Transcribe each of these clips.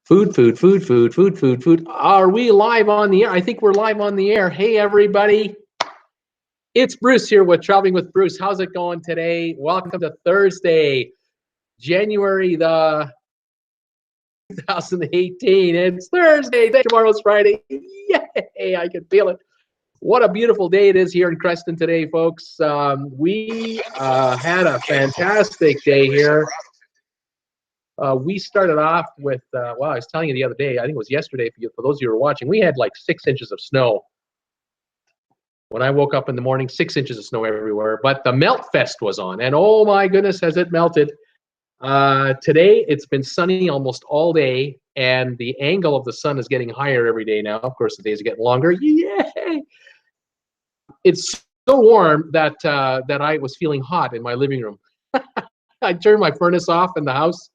Food, food, food, food, food, food, food. Are we live on the air? I think we're live on the air. Hey, everybody. It's Bruce here with Traveling with Bruce. How's it going today? Welcome to Thursday, January the 2018. It's Thursday. Tomorrow's Friday. Yay, I can feel it. What a beautiful day it is here in Creston today, folks. We had a fantastic day here. We started off with, well, I was telling you the other day, I think it was yesterday, for those of you who were watching, we had like 6 inches of snow. When I woke up in the morning, 6 inches of snow everywhere, but the Melt Fest was on, and oh my goodness, has it melted. Today, it's been sunny almost all day, and the angle of the sun is getting higher every day now. Of course, the days are getting longer. Yay! It's so warm that, that I was feeling hot in my living room. I turned my furnace off in the house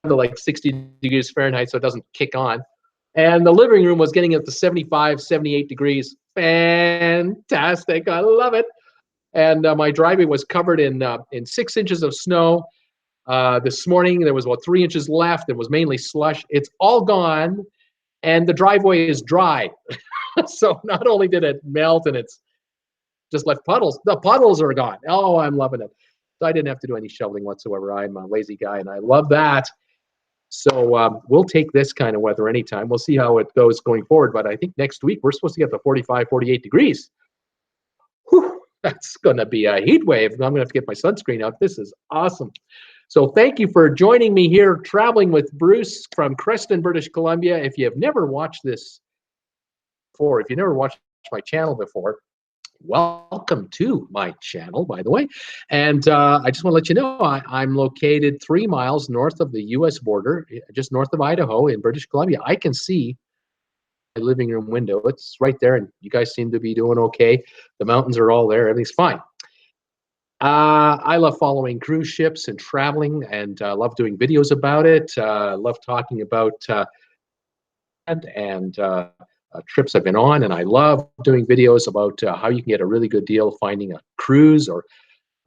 to like 60 degrees Fahrenheit so it doesn't kick on. And the living room was getting up to 75, 78 degrees. Fantastic. I love it. And my driveway was covered in 6 inches of snow. This morning, there was about 3 inches left. It was mainly slush. It's all gone, and the driveway is dry. So not only did it melt and it's just left puddles, the puddles are gone. Oh, I'm loving it. So I didn't have to do any shoveling whatsoever. I'm a lazy guy, and I love that. So we'll take this kind of weather anytime. We'll see how it goes going forward. But I think next week we're supposed to get to 45, 48 degrees. Whew, that's going to be a heat wave. I'm going to have to get my sunscreen out. This is awesome. So thank you for joining me here, Traveling with Bruce from Creston, British Columbia. If you have never watched this before, if you never watched my channel before, welcome to my channel, by the way. And I just want to let you know I'm located 3 miles north of the U.S. border, just north of Idaho in British Columbia. I can see my living room window. It's right there, and you guys seem to be doing okay. The mountains are all there. Everything's fine. I love following cruise ships and traveling, and love doing videos about it. Love talking about trips I've been on, and I love doing videos about how you can get a really good deal finding a cruise, or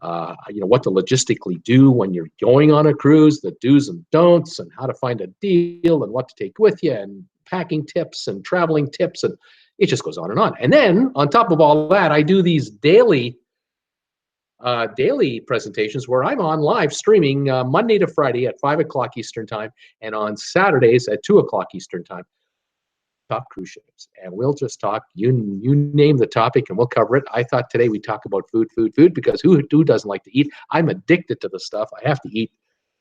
what to logistically do when you're going on a cruise, the do's and don'ts, and how to find a deal and what to take with you, and packing tips and traveling tips, and it just goes on and on. And then on top of all that, I do these daily presentations where I'm on live streaming Monday to Friday at 5 o'clock Eastern time, and on Saturdays at 2 o'clock Eastern time. Top cruise ships, and we'll just talk. You name the topic, and we'll cover it. I thought today we'd talk about food, because who doesn't like to eat? I'm addicted to the stuff. I have to eat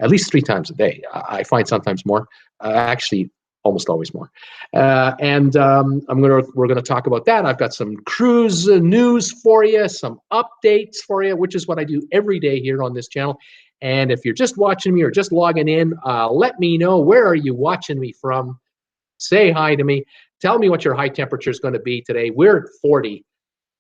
at least 3 times a day. I find sometimes more, actually almost always more. And we're gonna talk about that. I've got some cruise news for you, some updates for you, which is what I do every day here on this channel. And if you're just watching me or just logging in, let me know, where are you watching me from? Say hi to me. Tell me what your high temperature is going to be today. We're at 40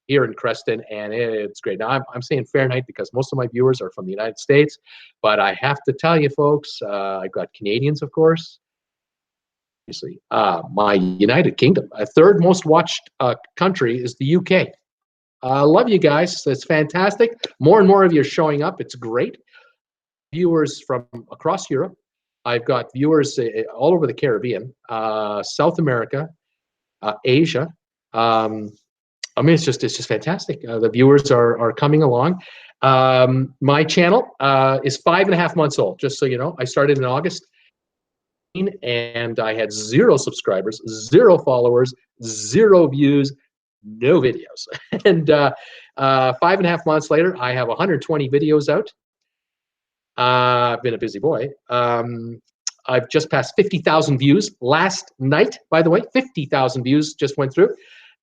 here in Creston, and it's great. Now, I'm saying Fahrenheit because most of my viewers are from the United States, but I have to tell you, folks, I've got Canadians, of course. Obviously, my United Kingdom, a third most watched country is the UK. I love you guys. It's fantastic. More and more of you are showing up. It's great. Viewers from across Europe. I've got viewers all over the Caribbean, South America, Asia. I mean, it's just fantastic. The viewers are coming along. My channel is 5.5 months old, just so you know. I started in August, and I had 0 subscribers, 0 followers, 0 views, no videos. And 5.5 months later, I have 120 videos out. I've been a busy boy. I've just passed 50,000 views last night, by the way. 50,000 views just went through.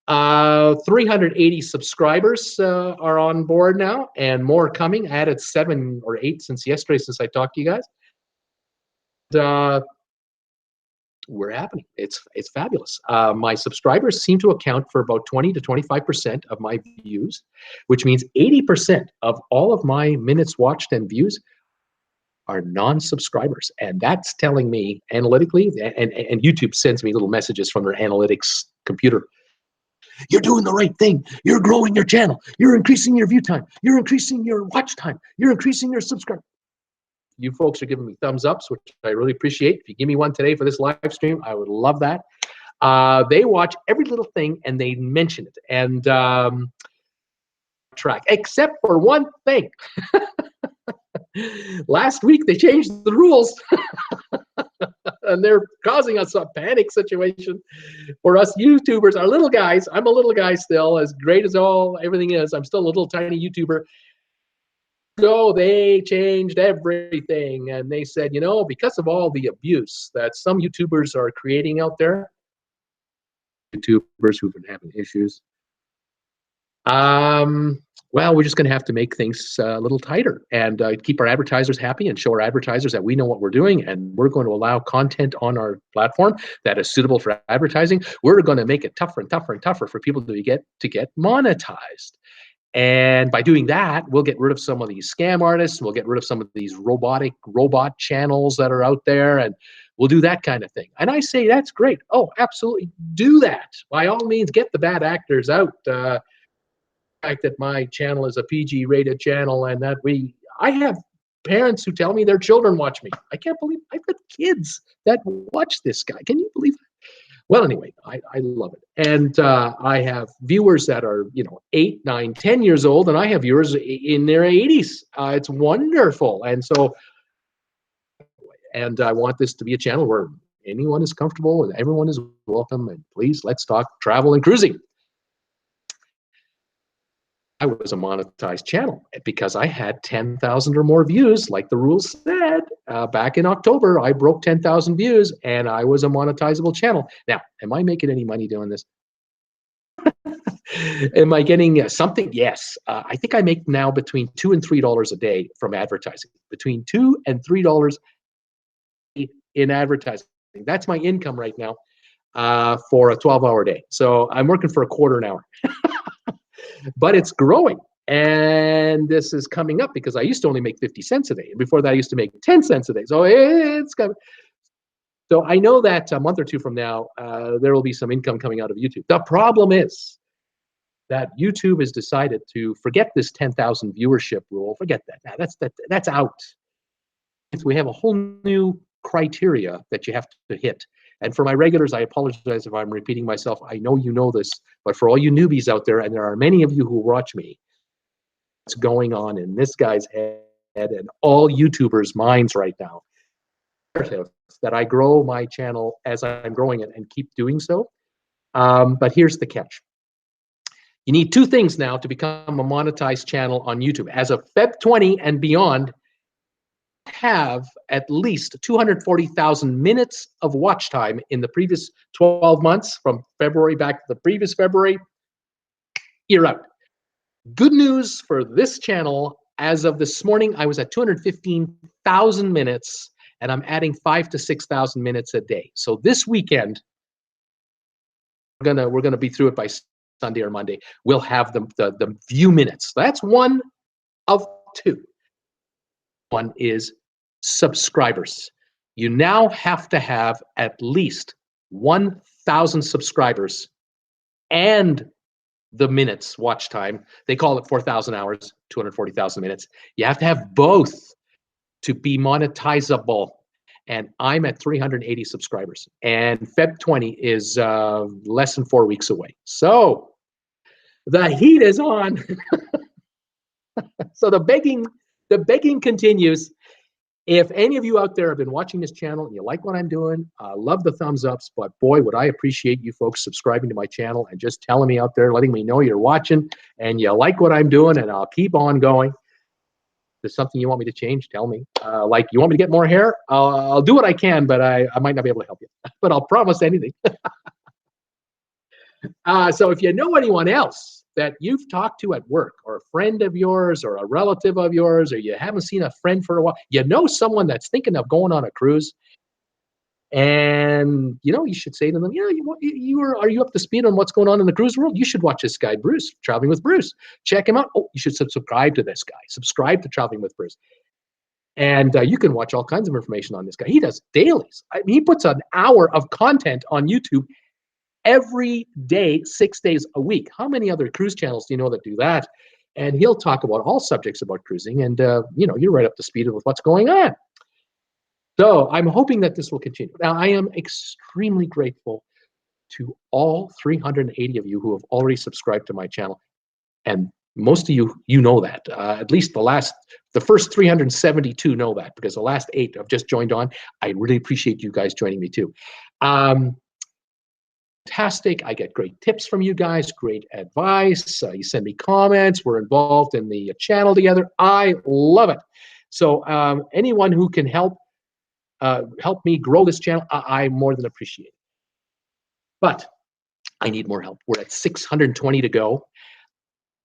380 subscribers are on board now, and more coming. I added 7 or 8 since yesterday, since I talked to you guys. We're happening. It's fabulous. My subscribers seem to account for about 20 to 25% of my views, which means 80% of all of my minutes watched and views are non-subscribers, and that's telling me analytically, and YouTube sends me little messages from their analytics computer. You're doing the right thing. You're growing your channel. You're increasing your view time. You're increasing your watch time. You're increasing your subscribe. you folks are giving me thumbs ups, which I really appreciate. If you give me one today for this live stream, I would love that. They watch every little thing and they mention it and track, except for one thing. Last week they changed the rules and they're causing us a panic situation for us YouTubers, our little guys. I'm a little guy still, as great as everything is. I'm still a little tiny YouTuber. So they changed everything and they said, you know, because of all the abuse that some YouTubers are creating out there, YouTubers who've been having issues, well, we're just going to have to make things a little tighter and keep our advertisers happy and show our advertisers that we know what we're doing, and we're going to allow content on our platform that is suitable for advertising. We're going to make it tougher and tougher and tougher for people to get monetized. And by doing that, we'll get rid of some of these scam artists. We'll get rid of some of these robot channels that are out there, and we'll do that kind of thing. And I say that's great. Oh, absolutely, do that. By all means, get the bad actors out. The fact that my channel is a PG rated channel and that I have parents who tell me their children watch me. I can't believe I've got kids that watch this guy. Can you believe that? Well, anyway, I love it. And I have viewers that are, 8, 9, 10 years old, and I have viewers in their 80s. It's wonderful. And so, and I want this to be a channel where anyone is comfortable and everyone is welcome. And please, let's talk travel and cruising. I was a monetized channel because I had 10,000 or more views, like the rules said. Back in October, I broke 10,000 views, and I was a monetizable channel. Now, am I making any money doing this? Am I getting something? Yes. I think I make now between $2 and $3 a day from advertising. Between $2 and $3 in advertising. That's my income right now for a 12-hour day. So I'm working for a quarter an hour. But it's growing, and this is coming up because I used to only make 50 cents a day, and before that I used to make 10 cents a day. So it's coming. So I know that a month or two from now there will be some income coming out of YouTube. The problem is that YouTube has decided to forget this 10,000 viewership rule. Forget that. That's out. We have a whole new criteria that you have to hit. And for my regulars, I apologize if I'm repeating myself. I know you know this, but for all you newbies out there, and there are many of you who watch me, what's going on in this guy's head and all YouTubers' minds right now, that I grow my channel as I'm growing it and keep doing so. But here's the catch. You need two things now to become a monetized channel on YouTube. As of Feb 20 and beyond, have at least 240,000 minutes of watch time in the previous 12 months, from February back to the previous February. You're out. Good news for this channel, as of this morning, I was at 215,000 minutes, and I'm adding 5,000 to 6,000 minutes a day. So this weekend, we're gonna be through it by Sunday or Monday. We'll have the view minutes. That's one of two. One is subscribers. You now have to have at least 1,000 subscribers and the minutes watch time. They call it 4,000 hours, 240,000 minutes. You have to have both to be monetizable. And I'm at 380 subscribers. And Feb 20 is less than 4 weeks away. So the heat is on. So the begging continues. If any of you out there have been watching this channel and you like what I'm doing, love the thumbs ups, but boy, would I appreciate you folks subscribing to my channel and just telling me out there, letting me know you're watching and you like what I'm doing, and I'll keep on going. If there's something you want me to change, tell me. Like, you want me to get more hair? I'll do what I can, but I might not be able to help you. But I'll promise anything. So if you know anyone else that you've talked to at work, or a friend of yours, or a relative of yours, or you haven't seen a friend for a while, you know someone that's thinking of going on a cruise, and you should say to them, are you up to speed on what's going on in the cruise world? You should watch this guy, Bruce, Traveling with Bruce. Check him out. Oh, you should subscribe to this guy. Subscribe to Traveling with Bruce. And you can watch all kinds of information on this guy. He does dailies. I mean, he puts an hour of content on YouTube every day, 6 days a week. How many other cruise channels do you know that do that? And he'll talk about all subjects about cruising, and you're right up to speed with what's going on. So I'm hoping that this will continue. Now, I am extremely grateful to all 380 of you who have already subscribed to my channel. And most of you, you know that. At least the first 372 know that, because the last 8 have just joined on. I really appreciate you guys joining me too. Fantastic. I get great tips from you guys, great advice. You send me comments. We're involved in the channel together. I love it. So anyone who can help me grow this channel, I more than appreciate it. But I need more help. We're at 620 to go,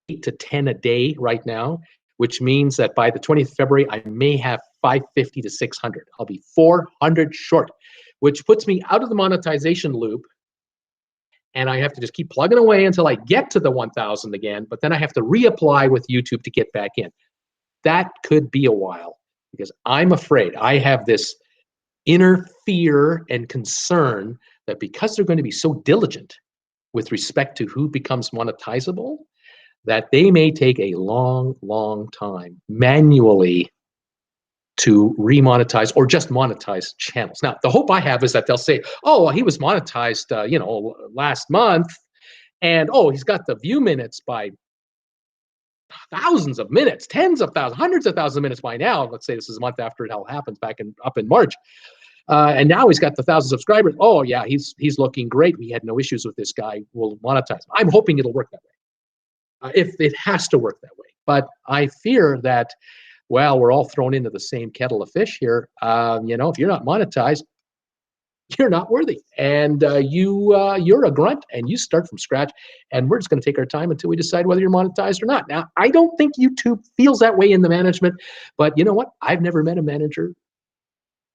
8 to 10 a day right now, which means that by the 20th of February, I may have 550 to 600. I'll be 400 short, which puts me out of the monetization loop. And I have to just keep plugging away until I get to the 1,000 again, but then I have to reapply with YouTube to get back in. That could be a while, because I'm afraid I have this inner fear and concern that because they're going to be so diligent with respect to who becomes monetizable, that they may take a long, long time manually to remonetize or just monetize channels. Now, the hope I have is that they'll say, oh, well, he was monetized, last month, and oh, he's got the view minutes by thousands of minutes, tens of thousands, hundreds of thousands of minutes by now. Let's say this is a month after it all happens, up in March. And now he's got the 1,000 subscribers. Oh yeah, he's looking great. We had no issues with this guy. We'll monetize. I'm hoping it'll work that way. If it has to work that way, but I fear that, well, we're all thrown into the same kettle of fish here. If you're not monetized, you're not worthy, and you're a grunt, and you start from scratch. And we're just going to take our time until we decide whether you're monetized or not. Now, I don't think YouTube feels that way in the management, but you know what? I've never met a manager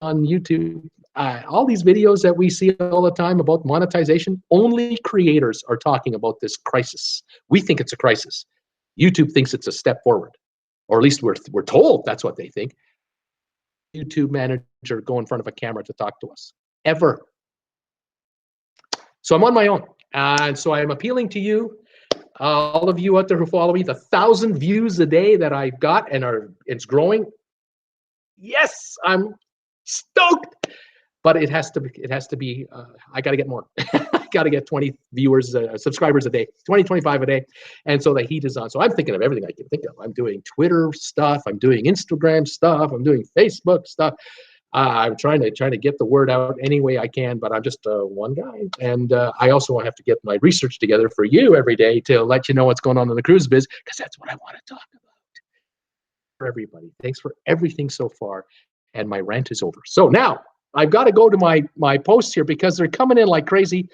on YouTube. All these videos that we see all the time about monetization, only creators are talking about this crisis. We think it's a crisis. YouTube thinks it's a step forward, or at least we're told that's what they think. YouTube manager go in front of a camera to talk to us, ever. So I'm on my own, and so I'm appealing to you, all of you out there who follow me. The 1,000 views a day that I've got, and it's growing. Yes, I'm stoked, but it has to be. I got to get more. I got to get 20 viewers, subscribers a day, 20, 25 a day, and so the heat is on. So I'm thinking of everything I can think of. I'm doing Twitter stuff. I'm doing Instagram stuff. I'm doing Facebook stuff. I'm trying to get the word out any way I can, but I'm just one guy, and I also have to get my research together for you every day to let you know what's going on in the cruise biz, because that's what I want to talk about. For everybody, thanks for everything so far. And my rant is over. So now I've got to go to my posts here because they're coming in like crazy.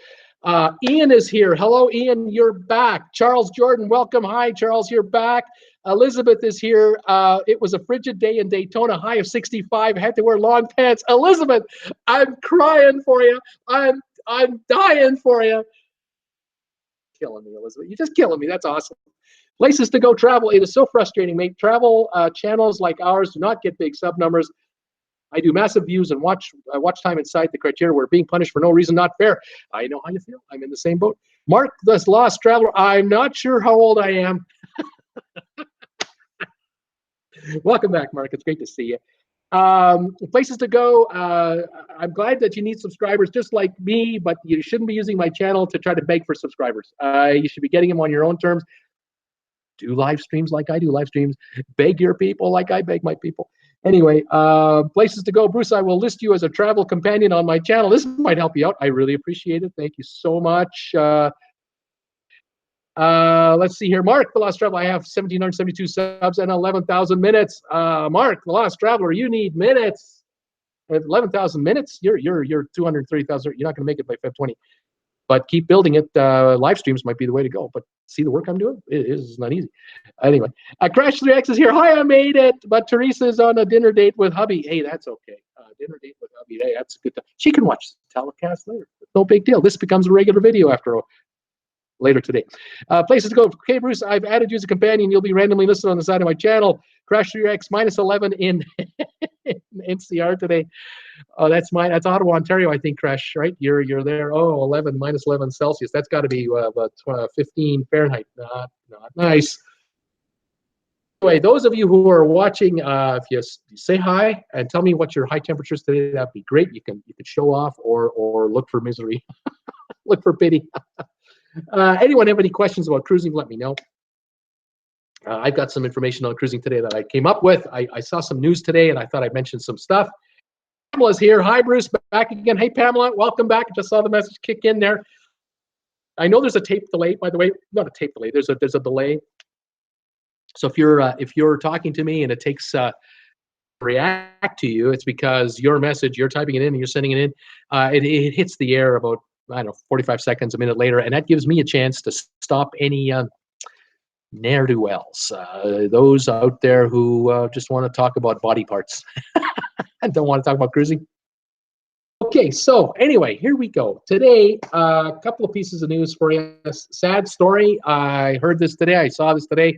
Ian is here. Hello, Ian. You're back. Charles Jordan, welcome. Hi, Charles. You're back. Elizabeth is here. It was a frigid day in Daytona, high of 65. I had to wear long pants. Elizabeth, I'm crying for you. I'm dying for you. Killing me, Elizabeth. You're just killing me. That's awesome. Places to go travel. It is so frustrating, mate. Travel channels like ours do not get big sub numbers. I do massive views and watch time inside the criteria. We're being punished for no reason, not fair. I know how you feel. I'm in the same boat. Mark, the lost traveler. I'm not sure how old I am. Welcome back, Mark. It's great to see you. Places to go. I'm glad that you need subscribers just like me, but you shouldn't be using my channel to try to beg for subscribers. You should be getting them on your own terms. Do live streams like I do live streams. Beg your people like I beg my people. Anyway, places to go. Bruce, I will list you as a travel companion on my channel. This might help you out. I really appreciate it. Thank you so much. Let's see here. Mark, the Lost Traveler. I have 1,772 subs and 11,000 minutes. Mark, the Lost Traveler, you need minutes. 11,000 minutes? You're 230,000. You're not going to make it by Feb 20. But keep building it. Live streams might be the way to go. But see the work I'm doing? It is not easy. Anyway, Crash 3X is here. Hi, I made it. But Teresa's on a dinner date with hubby. Hey, that's okay. Dinner date with hubby. Hey, that's a good time. She can watch the telecast later. No big deal. This becomes a regular video after later today. Places to go. Okay, Bruce, I've added you as a companion. You'll be randomly listed on the side of my channel. Crash 3X minus 11 in NCR today. Oh, that's mine. That's Ottawa, Ontario, I think, Crash, right? You're there. Oh, 11, minus 11 Celsius. That's got to be about 15 Fahrenheit. Not nice. Anyway, those of you who are watching, if you say hi and tell me what your high temperatures today, that'd be great. You can show off or look for misery, look for pity. Anyone have any questions about cruising? Let me know. I've got some information on cruising today that I came up with. I saw some news today, and I thought I'd mention some stuff. Pamela's here. Hi, Bruce. Back again. Hey, Pamela. Welcome back. I just saw the message kick in there. I know there's a tape delay, by the way. Not a tape delay. There's a delay. So if you're talking to me and it takes react to you, it's because your message, you're typing it in and you're sending it in. It hits the air about, I don't know, 45 seconds, a minute later, and that gives me a chance to stop any ne'er-do-wells, those out there who just want to talk about body parts and don't want to talk about cruising. Okay, so anyway, here we go. Today, a couple of pieces of news for you. Sad story. I heard this today. I saw this today.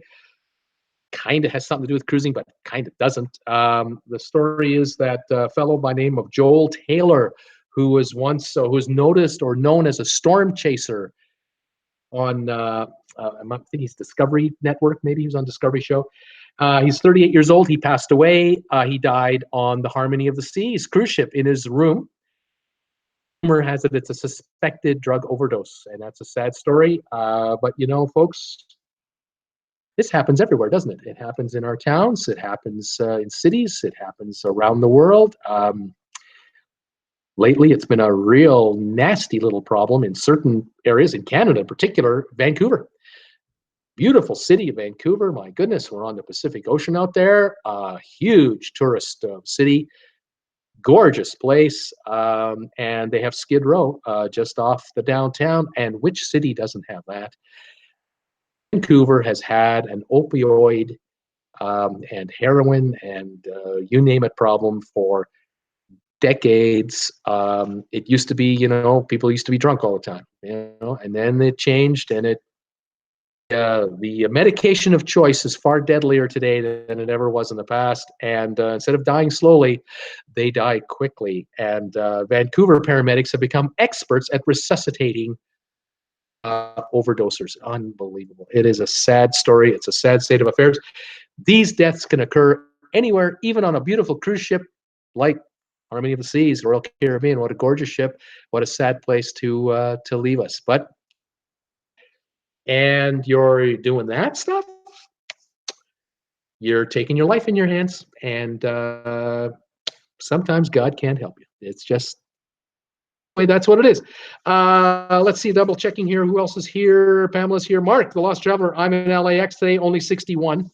Kind of has something to do with cruising, but kind of doesn't. The story is that a fellow by the name of Joel Taylor, who was once who was noticed or known as a storm chaser on I think he's Discovery Network, maybe he was on Discovery Show. He's 38 years old. He passed away. He died on the Harmony of the Seas cruise ship in his room. Rumor has it it's a suspected drug overdose, and that's a sad story. But you know, folks, this happens everywhere, doesn't it? It happens in our towns. It happens in cities. It happens around the world. Lately, it's been a real nasty little problem in certain areas, in Canada in particular, Vancouver. Beautiful city of Vancouver. My goodness, we're on the Pacific Ocean out there. Huge tourist city. Gorgeous place. And they have Skid Row just off the downtown. And which city doesn't have that? Vancouver has had an opioid and heroin and you name it problem for decades. It used to be, you know, people used to be drunk all the time, you know, and then it changed, and the medication of choice is far deadlier today than it ever was in the past. And instead of dying slowly, they die quickly. And Vancouver paramedics have become experts at resuscitating overdosers. Unbelievable. It is a sad story. It's a sad state of affairs. These deaths can occur anywhere, even on a beautiful cruise ship like Harmony of the Seas, Royal Caribbean. What a gorgeous ship. What a sad place to leave us. But, and you're doing that stuff, you're taking your life in your hands, and sometimes God can't help you. It's just, that's what it is. Let's see, double checking here. Who else is here? Pamela's here. Mark, the Lost Traveler. I'm in LAX today, only 61.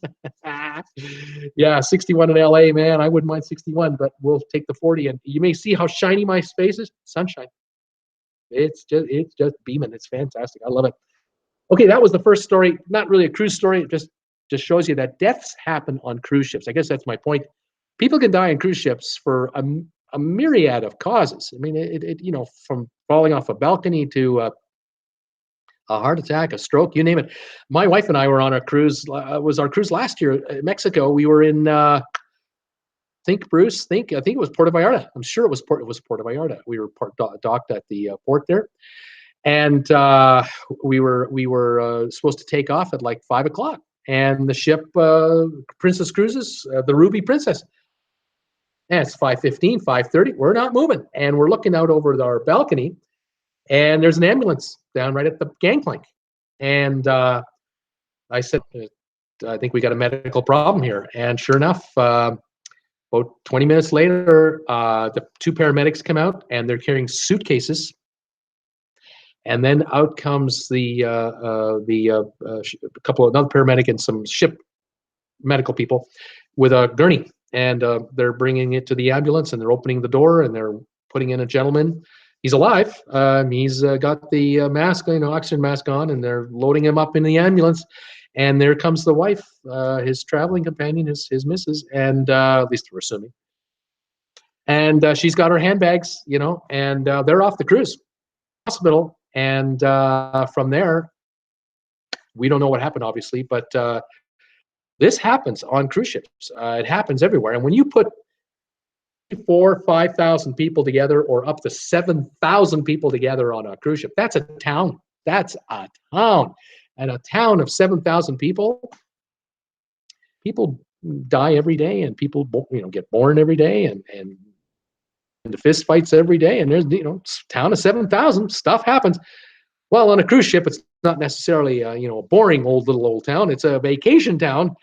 Yeah, 61 in LA, man. I wouldn't mind 61, but we'll take the 40. And you may see how shiny my space is. Sunshine. It's just beaming. It's fantastic. I love it. Okay, that was the first story. Not really a cruise story. It just shows you that deaths happen on cruise ships. I guess that's my point. People can die on cruise ships for a myriad of causes. I mean, it you know, from falling off a balcony to a heart attack, a stroke, you name it. My wife and I were on a cruise. Was our cruise last year in Mexico. We were in think Bruce, I think it was Puerto Vallarta. I'm sure it was Puerto Vallarta. We were docked at the port there, and we were supposed to take off at like 5 o'clock. And the ship, Princess Cruises, the Ruby Princess. And it's 5:15, 5:30. We're not moving, and we're looking out over our balcony, and there's an ambulance down right at the gangplank. And I said, I think we got a medical problem here. And sure enough, about 20 minutes later, the two paramedics come out, and they're carrying suitcases. And then out comes a couple of another paramedic and some ship medical people with a gurney. And they're bringing it to the ambulance, and they're opening the door, and they're putting in a gentleman. He's alive. He's got the mask, oxygen mask on, and they're loading him up in the ambulance. And there comes the wife, his traveling companion, his missus, and at least we're assuming. And she's got her handbags, and they're off the cruise hospital. And from there, we don't know what happened, obviously, but this happens on cruise ships. It happens everywhere. And when you put 4,000 or 5,000 people together, or up to 7,000 people together on a cruise ship, that's a town. That's a town. And a town of 7,000 people, people die every day, and people get born every day, and into fist fights every day, and there's town of 7,000, stuff happens. Well, on a cruise ship, it's not necessarily a boring old town. It's a vacation town.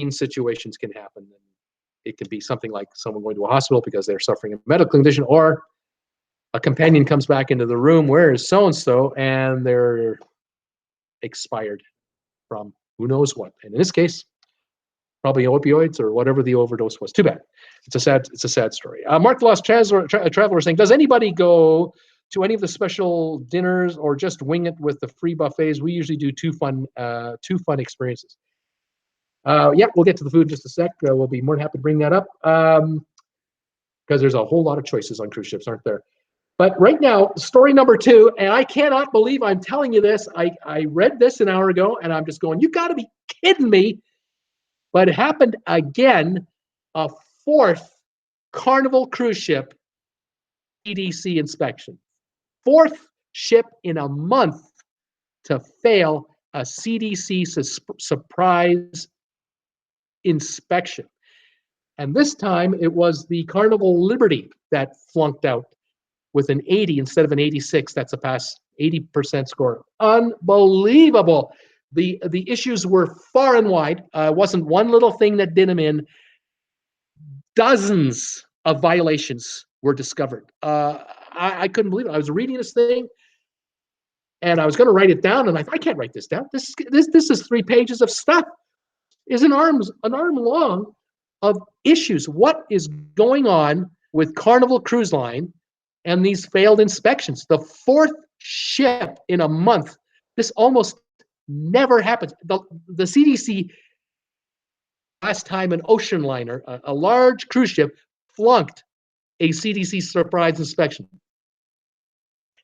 Situations can happen. It could be something like someone going to a hospital because they're suffering a medical condition, or a companion comes back into the room, where is so-and-so, and they're expired from who knows what. And in this case, probably opioids or whatever the overdose was. Too bad. It's a sad story. Mark the Lost Traveler saying, does anybody go to any of the special dinners or just wing it with the free buffets? We usually do two fun experiences. Yeah, we'll get to the food in just a sec. We'll be more than happy to bring that up, because there's a whole lot of choices on cruise ships, aren't there? But right now, story number 2, and I cannot believe I'm telling you this. I read this an hour ago, and I'm just going, you got to be kidding me. But it happened again, a 4th Carnival cruise ship CDC inspection. 4th ship in a month to fail a CDC surprise inspection. And this time it was the Carnival Liberty that flunked out with an 80 instead of an 86. That's a pass, 80% score. Unbelievable. The issues were far and wide. It wasn't one little thing that did them in. Dozens of violations were discovered. I couldn't believe it. I was reading this thing, and I was going to write it down, and I thought, I can't write this down. This is 3 pages of stuff. Is an arm long of issues. What is going on with Carnival Cruise Line and these failed inspections? The 4th ship in a month. This almost never happens. The CDC, last time an ocean liner, a large cruise ship, flunked a CDC surprise inspection.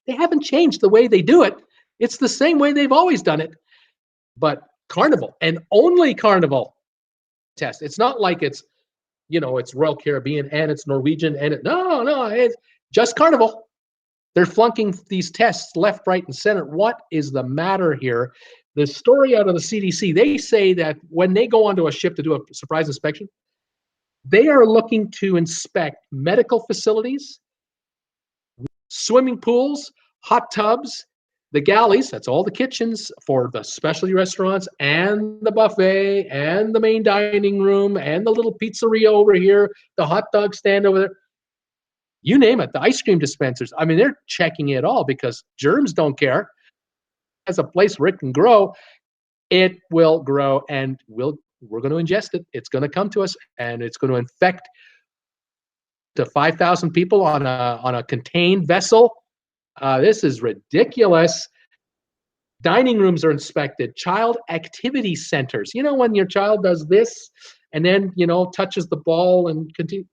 They haven't changed the way they do it. It's the same way they've always done it. But Carnival, and only Carnival, test. It's not like it's Royal Caribbean and it's Norwegian and no, it's just Carnival. They're flunking these tests left, right, and center. What is the matter here? The story out of the CDC, they say that when they go onto a ship to do a surprise inspection, they are looking to inspect medical facilities, swimming pools, hot tubs, the galleys, that's all the kitchens for the specialty restaurants, and the buffet, and the main dining room, and the little pizzeria over here, the hot dog stand over there. You name it, the ice cream dispensers. I mean, they're checking it all because germs don't care. As a place where it can grow, it will grow, and we're going to ingest it. It's going to come to us, and it's going to infect to 5,000 people on a contained vessel. This is ridiculous. Dining rooms are inspected. Child activity centers. When your child does this and then, touches the ball and continue.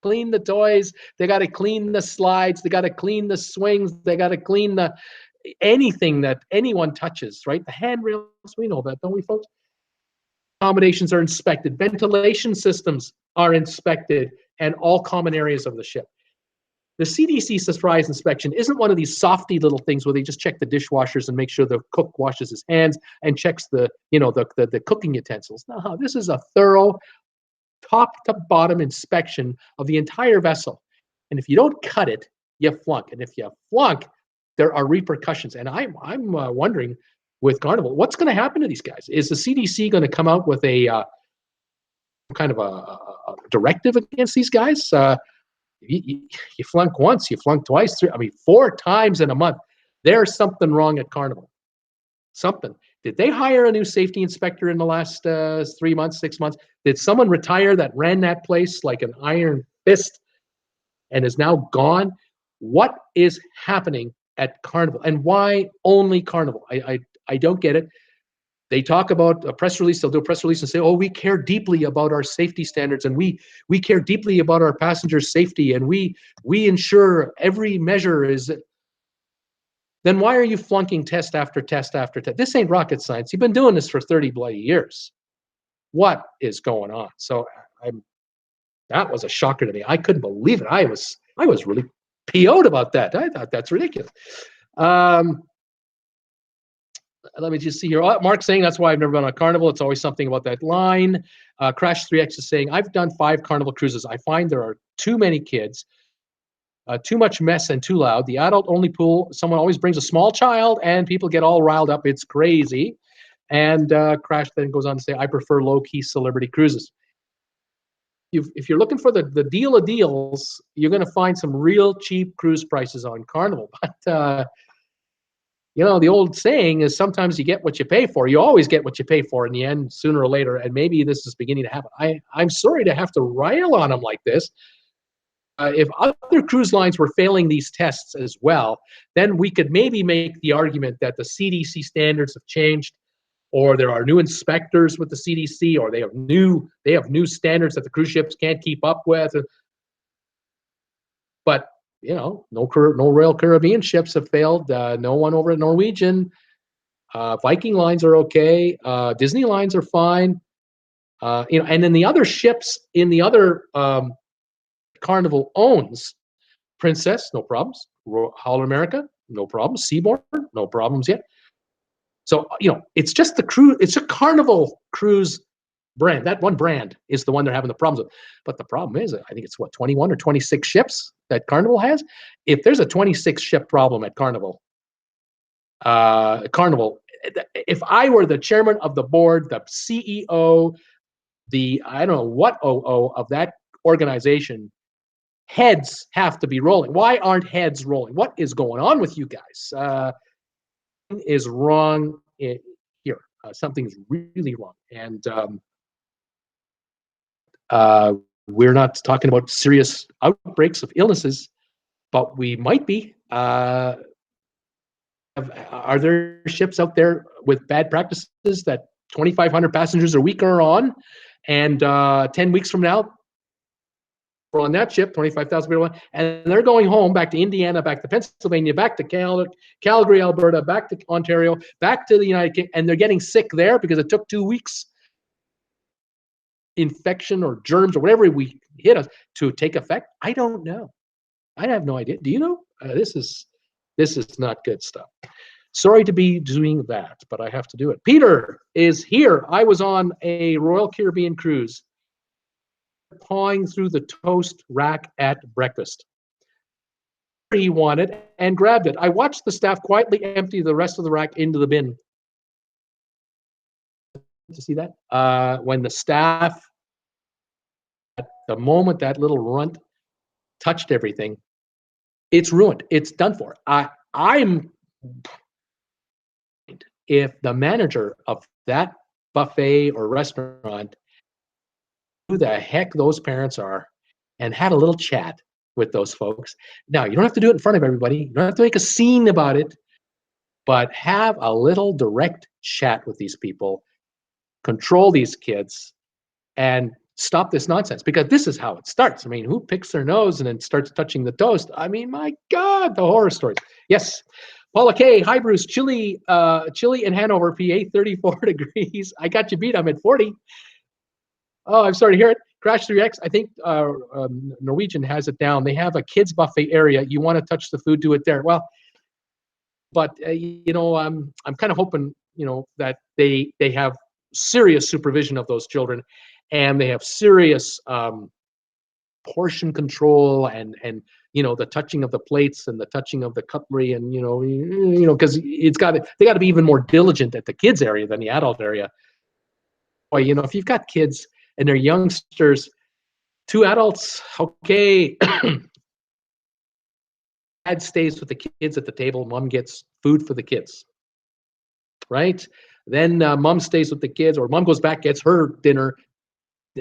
Clean the toys. They got to clean the slides. They got to clean the swings. They got to clean anything that anyone touches, right? The handrails, we know that, don't we, folks? Accommodations are inspected. Ventilation systems are inspected, and all common areas of the ship. The CDC surprise inspection isn't one of these softy little things where they just check the dishwashers and make sure the cook washes his hands and checks the cooking utensils. No, this is a thorough, top to bottom inspection of the entire vessel. And if you don't cut it, you flunk. And if you flunk, there are repercussions. And I'm wondering with Carnival, what's going to happen to these guys? Is the CDC going to come out with a kind of a directive against these guys? You flunk once, you flunk twice, 4 times in a month. There's something wrong at Carnival. Something. Did they hire a new safety inspector in the last 3 months, 6 months? Did someone retire that ran that place like an iron fist and is now gone? What is happening at Carnival, and why only Carnival? I don't get it. They talk about a press release. They'll do a press release and say, "Oh, we care deeply about our safety standards, and we care deeply about our passengers' safety, and we ensure every measure is." Then why are you flunking test after test after test? This ain't rocket science. You've been doing this for 30 bloody years. What is going on? So that was a shocker to me. I couldn't believe it. I was really PO'd about that. I thought that's ridiculous. let me just see here. Mark's saying that's why I've never been on a Carnival. It's always something about that line. Crash 3X is saying, I've done 5 Carnival cruises. I find there are too many kids, too much mess and too loud. The adult-only pool, someone always brings a small child and people get all riled up. It's crazy. And Crash then goes on to say, I prefer low-key celebrity cruises. If you're looking for the deal of deals, you're going to find some real cheap cruise prices on Carnival. But, you know, the old saying is sometimes you get what you pay for. You always get what you pay for in the end, sooner or later. And maybe this is beginning to happen. I'm sorry to have to rile on them like this. If other cruise lines were failing these tests as well, then we could maybe make the argument that the CDC standards have changed, or there are new inspectors with the CDC, or they have new standards that the cruise ships can't keep up with. But you know, no Royal Caribbean ships have failed. No one over at Norwegian. Viking lines are okay. Disney lines are fine. You know, and then the other ships in the other Carnival owns, Princess, no problems. Holland America, no problems. Seabourn, no problems yet. So, you know, it's just the cruise, it's a Carnival cruise brand. That one brand is the one they're having the problems with. But the problem is, I think it's what, 21 or 26 ships that Carnival has? If there's a 26 ship problem at Carnival, if I were the chairman of the board, the CEO, I don't know what of that organization, heads have to be rolling. Why aren't heads rolling? What is going on with you guys? Is wrong here. Something is really wrong. And we're not talking about serious outbreaks of illnesses, but we might be. Are there ships out there with bad practices that 2,500 passengers a week are on, and 10 weeks from now, we're on that ship, 25,000 people, and they're going home, back to Indiana, back to Pennsylvania, back to Calgary, Alberta, back to Ontario, back to the United Kingdom, and they're getting sick there because it took 2 weeks infection or germs or whatever we hit us to take effect? I don't know. I have no idea. Do you know? This is not good stuff. Sorry to be doing that, but I have to do it. Peter is here. I was on a Royal Caribbean cruise, pawing through the toast rack at breakfast. He wanted and grabbed it. I watched the staff quietly empty the rest of the rack into the bin. To see that? When the staff, at the moment that little runt touched everything, it's ruined. It's done for. I'm if the manager of that buffet or restaurant, who the heck those parents are, and had a little chat with those folks. Now, you don't have to do it in front of everybody. You don't have to make a scene about it, but have a little direct chat with these people, control these kids, and stop this nonsense, because this is how it starts. I mean, who picks their nose and then starts touching the toast? I mean, my God, the horror stories. Yes. Paula K, hi Bruce, chilly in Hanover, PA, 34 degrees. I got you beat, I'm at 40. Oh, I'm sorry to hear it. Crash 3X, I think Norwegian has it down. They have a kids buffet area. You want to touch the food, do it there. Well, but you know, I'm kind of hoping, you know, that they have serious supervision of those children, and they have serious portion control, and you know, the touching of the plates and the touching of the cutlery, and you know, because they got to be even more diligent at the kids area than the adult area. Boy, you know, if you've got kids and they're youngsters, 2 adults, okay. Dad stays with the kids at the table. Mom gets food for the kids, right? Then mom stays with the kids, or mom goes back, gets her dinner.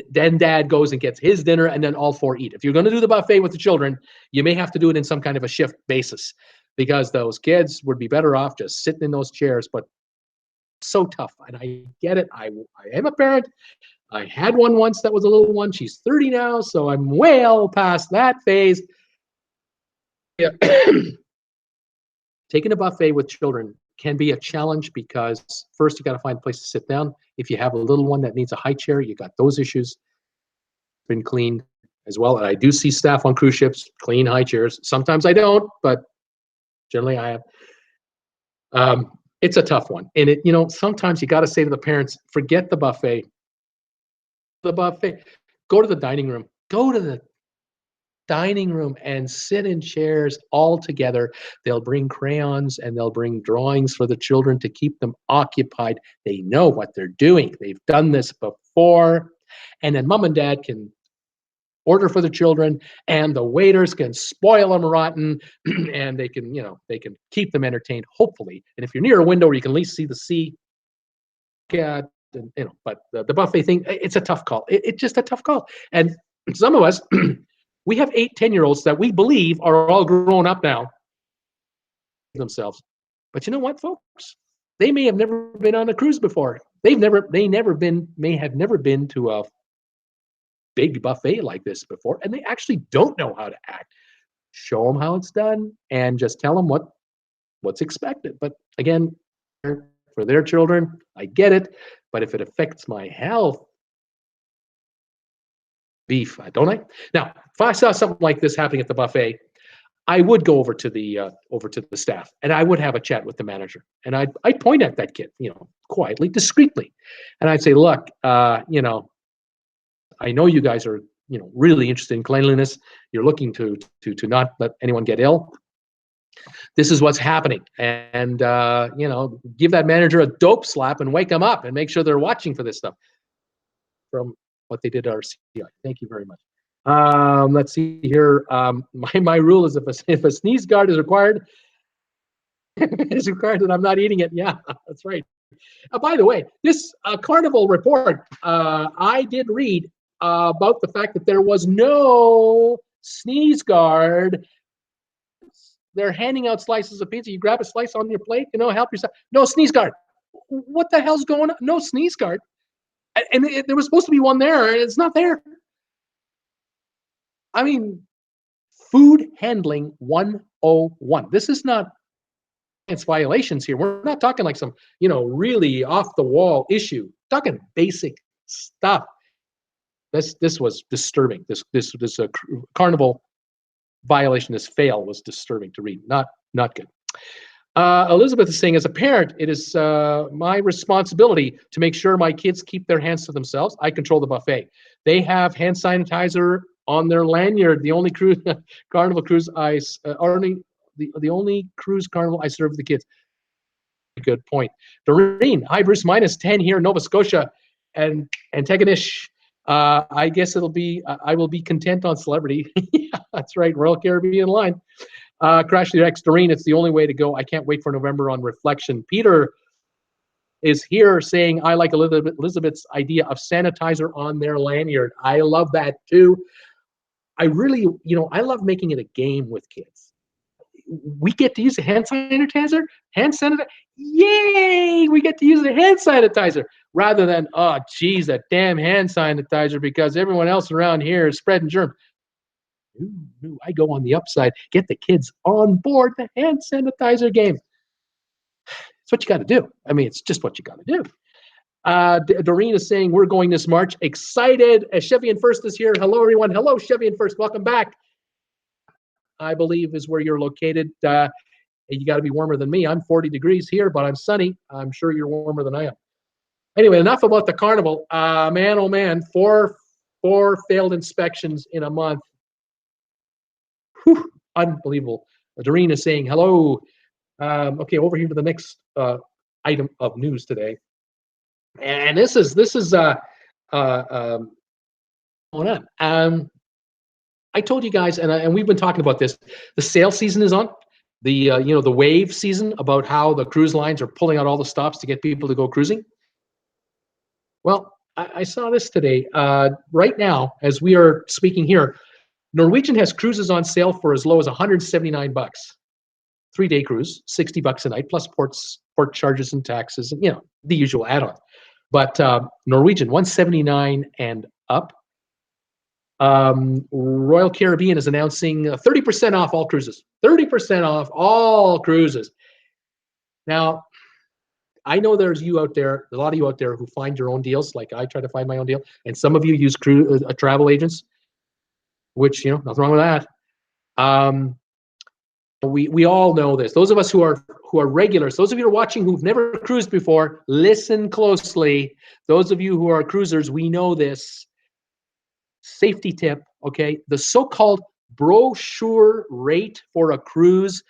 Then dad goes and gets his dinner, and then all 4 eat. If you're going to do the buffet with the children, you may have to do it in some kind of a shift basis, because those kids would be better off just sitting in those chairs. But so tough, and I get it. I am a parent. I had one once that was a little one. She's 30 now, so I'm well past that phase. Yeah. Taking a buffet with children can be a challenge, because first you got to find a place to sit down. If you have a little one that needs a high chair, you got those issues. Been cleaned as well. And I do see staff on cruise ships clean high chairs. Sometimes I don't, but generally I have. it's a tough one. And sometimes you got to say to the parents, forget the buffet. The buffet. Go to the dining room. Go to the dining room and sit in chairs all together. They'll bring crayons and they'll bring drawings for the children to keep them occupied. They know what they're doing. They've done this before. And then mom and dad can order for the children, and the waiters can spoil them rotten, and they can keep them entertained, hopefully. And if you're near a window where you can at least see the sea, but the buffet thing, it's a tough call. It's just a tough call. And some of us, we have 8-10-year-olds that we believe are all grown up now themselves. But you know what, folks? They may have never been on a cruise before. May have never been to a big buffet like this before, and they actually don't know how to act. Show them how it's done and just tell them what's expected. But again, for their children, I get it. But if it affects my health, beef, don't I? Now, if I saw something like this happening at the buffet, I would go over to the staff, and I would have a chat with the manager, and I'd point at that kid, quietly, discreetly, and I'd say, look, I know you guys are, really interested in cleanliness. You're looking to not let anyone get ill. This is what's happening, and give that manager a dope slap and wake them up and make sure they're watching for this stuff. From what they did at our CI. Thank you very much. Let's see here. My rule is if a sneeze guard is required, it's required that I'm not eating it. Yeah, that's right. By the way, this Carnival report, I did read about the fact that there was no sneeze guard. They're handing out slices of pizza. You grab a slice on your plate, help yourself. No sneeze guard. What the hell's going on? No sneeze guard. And there was supposed to be one there, and it's not there. I mean, food handling 101. This is not it's violations here. We're not talking like some, really off the wall issue. We're talking basic stuff. This was disturbing. This Carnival violation, this fail was disturbing to read. Not good. Elizabeth is saying, as a parent, it is my responsibility to make sure my kids keep their hands to themselves. I control the buffet. They have hand sanitizer on their lanyard. The only cruise Carnival cruise the only cruise Carnival I serve the kids. Good point. Doreen, hi Bruce, -10 here in Nova Scotia and Antigonish. I guess it'll be I will be content on celebrity. Yeah, that's right. Royal Caribbean line. Crash the X, Doreen, it's the only way to go. I can't wait for November on Reflection. Peter is here saying, I like Elizabeth's idea of sanitizer on their lanyard. I love that too. I really, I love making it a game with kids. We get to use a hand sanitizer. Yay! We get to use a hand sanitizer rather than, oh, geez, that damn hand sanitizer because everyone else around here is spreading germs. Ooh, I go on the upside. Get the kids on board the hand sanitizer game. It's what you got to do. I mean, it's just what you got to do. Doreen is saying we're going this March. Excited. Chevy and First is here. Hello, everyone. Hello, Chevy and First. Welcome back. I believe is where you're located. You got to be warmer than me. I'm 40 degrees here, but I'm sunny. I'm sure you're warmer than I am. Anyway, enough about the Carnival. Man, oh man, four failed inspections in a month. Whew, unbelievable. Doreen is saying hello. Okay, over here to the next item of news today, and this is going on. I told you guys, and we've been talking about this. The sale season is on. The the wave season about how the cruise lines are pulling out all the stops to get people to go cruising. Well, I saw this today. Right now, as we are speaking here, Norwegian has cruises on sale for as low as $179. 3-day cruise, $60 a night, plus port charges and taxes, and the usual add-on. But Norwegian, $179 and up. Royal Caribbean is announcing 30% off all cruises. 30% off all cruises. Now, I know there's a lot of you out there who find your own deals, like I try to find my own deal, and some of you use travel agents, which nothing wrong with that. We all know this. Those of us who are regulars, those of you who are watching who've never cruised before, listen closely. Those of you who are cruisers, we know this. Safety tip, okay? The so-called brochure rate for a cruise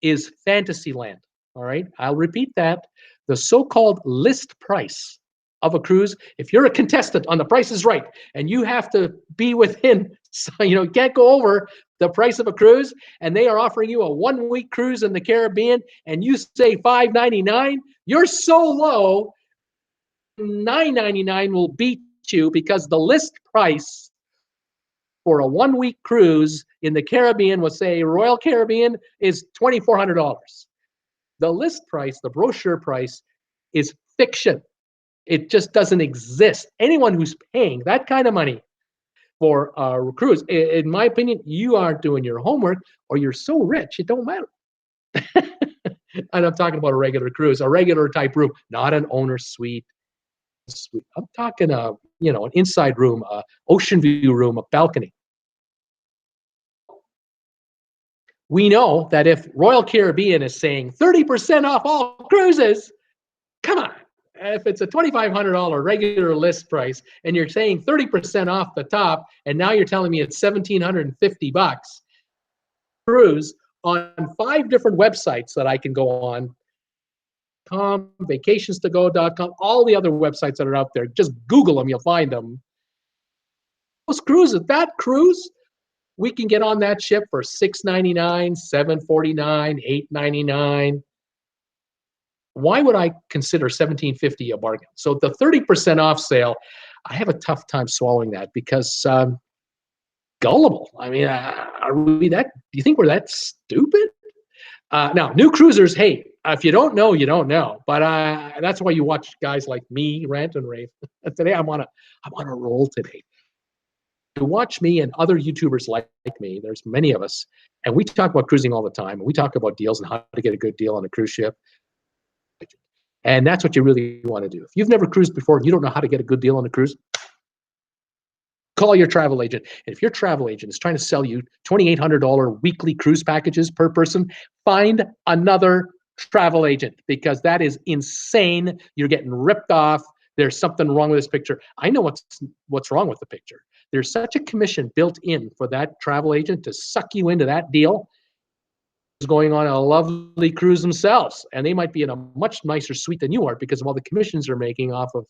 is fantasy land, all right? I'll repeat that. The so-called list price of a cruise, if you're a contestant on The Price is Right and you have to be within, you can't go over the price of a cruise, and they are offering you a 1-week cruise in the Caribbean and you say $5.99, you're so low, $9.99 will beat you, because the list price for a 1-week cruise in the Caribbean, will say Royal Caribbean, is $2,400. The list price, the brochure price, is fiction. It just doesn't exist. Anyone who's paying that kind of money for a cruise, in my opinion, you aren't doing your homework, or you're so rich, it don't matter. And I'm talking about a regular cruise, a regular type room, not an owner suite. I'm talking an inside room, a ocean view room, a balcony. We know that if Royal Caribbean is saying 30% off all cruises, come on. If it's a $2,500 regular list price and you're saying 30% off the top, and now you're telling me it's $1,750 cruise on 5 different websites that I can go on, vacationstogo.com, all the other websites that are out there, just Google them, you'll find them. Those cruises, that cruise, we can get on that ship for $6.99, $7.49, $8.99. Why would I consider $1,750 a bargain? So the 30% off sale, I have a tough time swallowing that, because gullible. I mean, are we that? Do you think we're that stupid? Now, new cruisers, hey, if you don't know, you don't know. But that's why you watch guys like me rant and rave. Today, I'm on a roll today. To watch me and other YouTubers like me, there's many of us, and we talk about cruising all the time. We talk about deals and how to get a good deal on a cruise ship. And that's what you really want to do. If you've never cruised before and you don't know how to get a good deal on a cruise, call your travel agent. And if your travel agent is trying to sell you $2,800 weekly cruise packages per person, find another travel agent, because that is insane. You're getting ripped off. There's something wrong with this picture. I know what's wrong with the picture. There's such a commission built in for that travel agent to suck you into that deal. Going on a lovely cruise themselves, and they might be in a much nicer suite than you are because of all the commissions they're making off of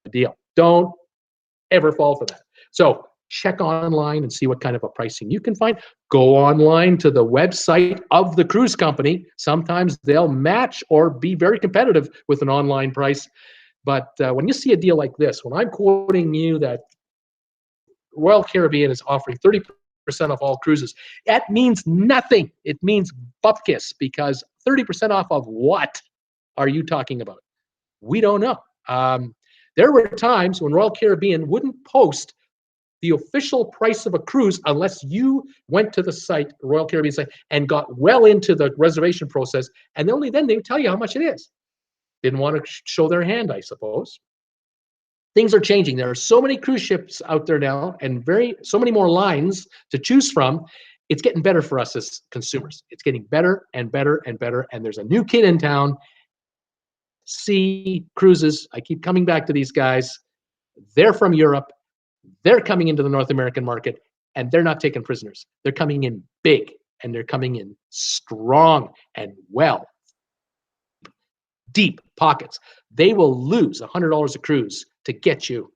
the deal. Don't ever fall for that. So check online and see what kind of a pricing you can find. Go online to the website of the cruise company. Sometimes they'll match or be very competitive with an online price. But when you see a deal like this, when I'm quoting you that Royal Caribbean is offering 30% off all cruises, that means nothing. It means bupkis, because 30% off of what are you talking about? We don't know. There were times when Royal Caribbean wouldn't post the official price of a cruise unless you went to the site, Royal Caribbean site, and got well into the reservation process, and only then they would tell you how much it is. Didn't want to show their hand, I suppose. Things are changing. There are so many cruise ships out there now, and so many more lines to choose from. It's getting better for us as consumers. It's getting better and better and better. And there's a new kid in town. Sea Cruises. I keep coming back to these guys. They're from Europe. They're coming into the North American market, and they're not taking prisoners. They're coming in big, and they're coming in strong and well. Deep pockets. They will lose $100 a cruise to get you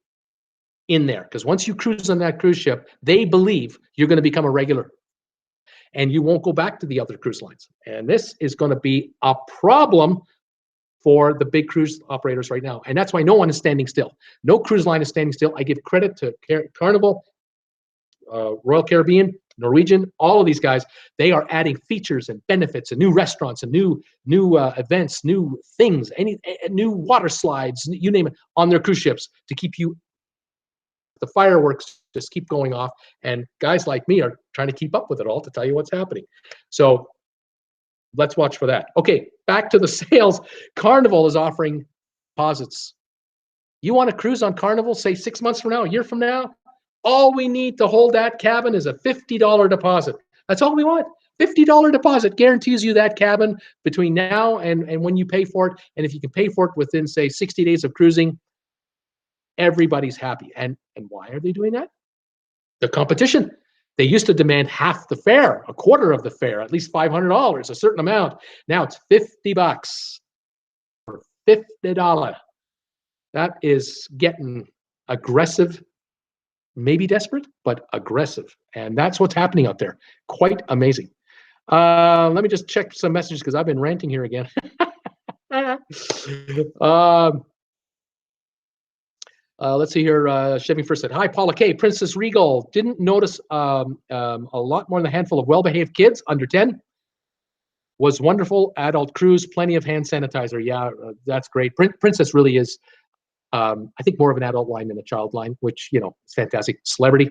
in there, because once you cruise on that cruise ship, they believe you're going to become a regular, and you won't go back to the other cruise lines. And this is going to be a problem for the big cruise operators right now, and that's why no one is standing still. No cruise line is standing still. I give credit to Carnival, Royal Caribbean, Norwegian, all of these guys. They are adding features and benefits and new restaurants and new events, new things, new water slides, you name it, on their cruise ships to keep you. The fireworks just keep going off, and guys like me are trying to keep up with it all to tell you what's happening. So let's watch for that. Okay, back to the sales. Carnival is offering deposits. You want to cruise on Carnival, say 6 months from now, a year from now? All we need to hold that cabin is a $50 deposit. That's all we want. $50 deposit guarantees you that cabin between now and when you pay for it. And if you can pay for it within, say, 60 days of cruising, everybody's happy. And why are they doing that? The competition. They used to demand half the fare, a quarter of the fare, at least $500, a certain amount. Now it's $50 for $50. That is getting aggressive, maybe desperate, but aggressive. And that's what's happening out there. Quite amazing. Let me just check some messages because I've been ranting here again. Let's see here. Chevy first said, hi, Paula K. Princess Regal. Didn't notice a lot more than a handful of well-behaved kids under 10. Was wonderful. Adult cruise, plenty of hand sanitizer. Yeah, that's great. Princess really is, I think, more of an adult line than a child line, which, you know, is fantastic. Celebrity.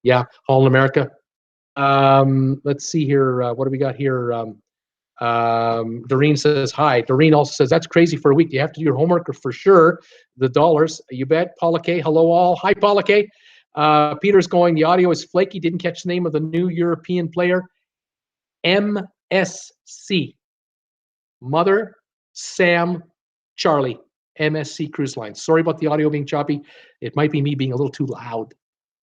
Yeah, All in America. Let's see here. What do we got here? Doreen says, hi. Doreen also says, that's crazy for a week. You have to do your homework for sure. The dollars, you bet. Paula K, hello all. Hi, Paula K. Peter's going, the audio is flaky. Didn't catch the name of the new European player. MSC. Mother, Sam, Charlie. MSC Cruise Line. Sorry about the audio being choppy. It might be me being a little too loud.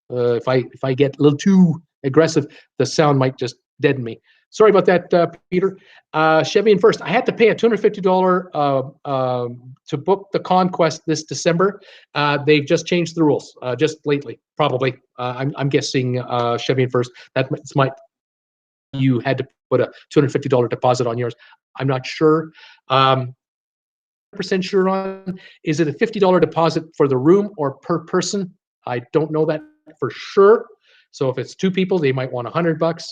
If I get a little too aggressive, the sound might just deaden me. Sorry about that, Peter. Chevy in first. I had to pay a $250 to book the Conquest this December. They've just changed the rules just lately, probably. I'm guessing Chevy in first. That's you had to put a $250 deposit on yours. I'm not sure. Percent sure on. Is it a $50 deposit for the room or per person? I don't know that for sure. So if it's two people, they might want $100.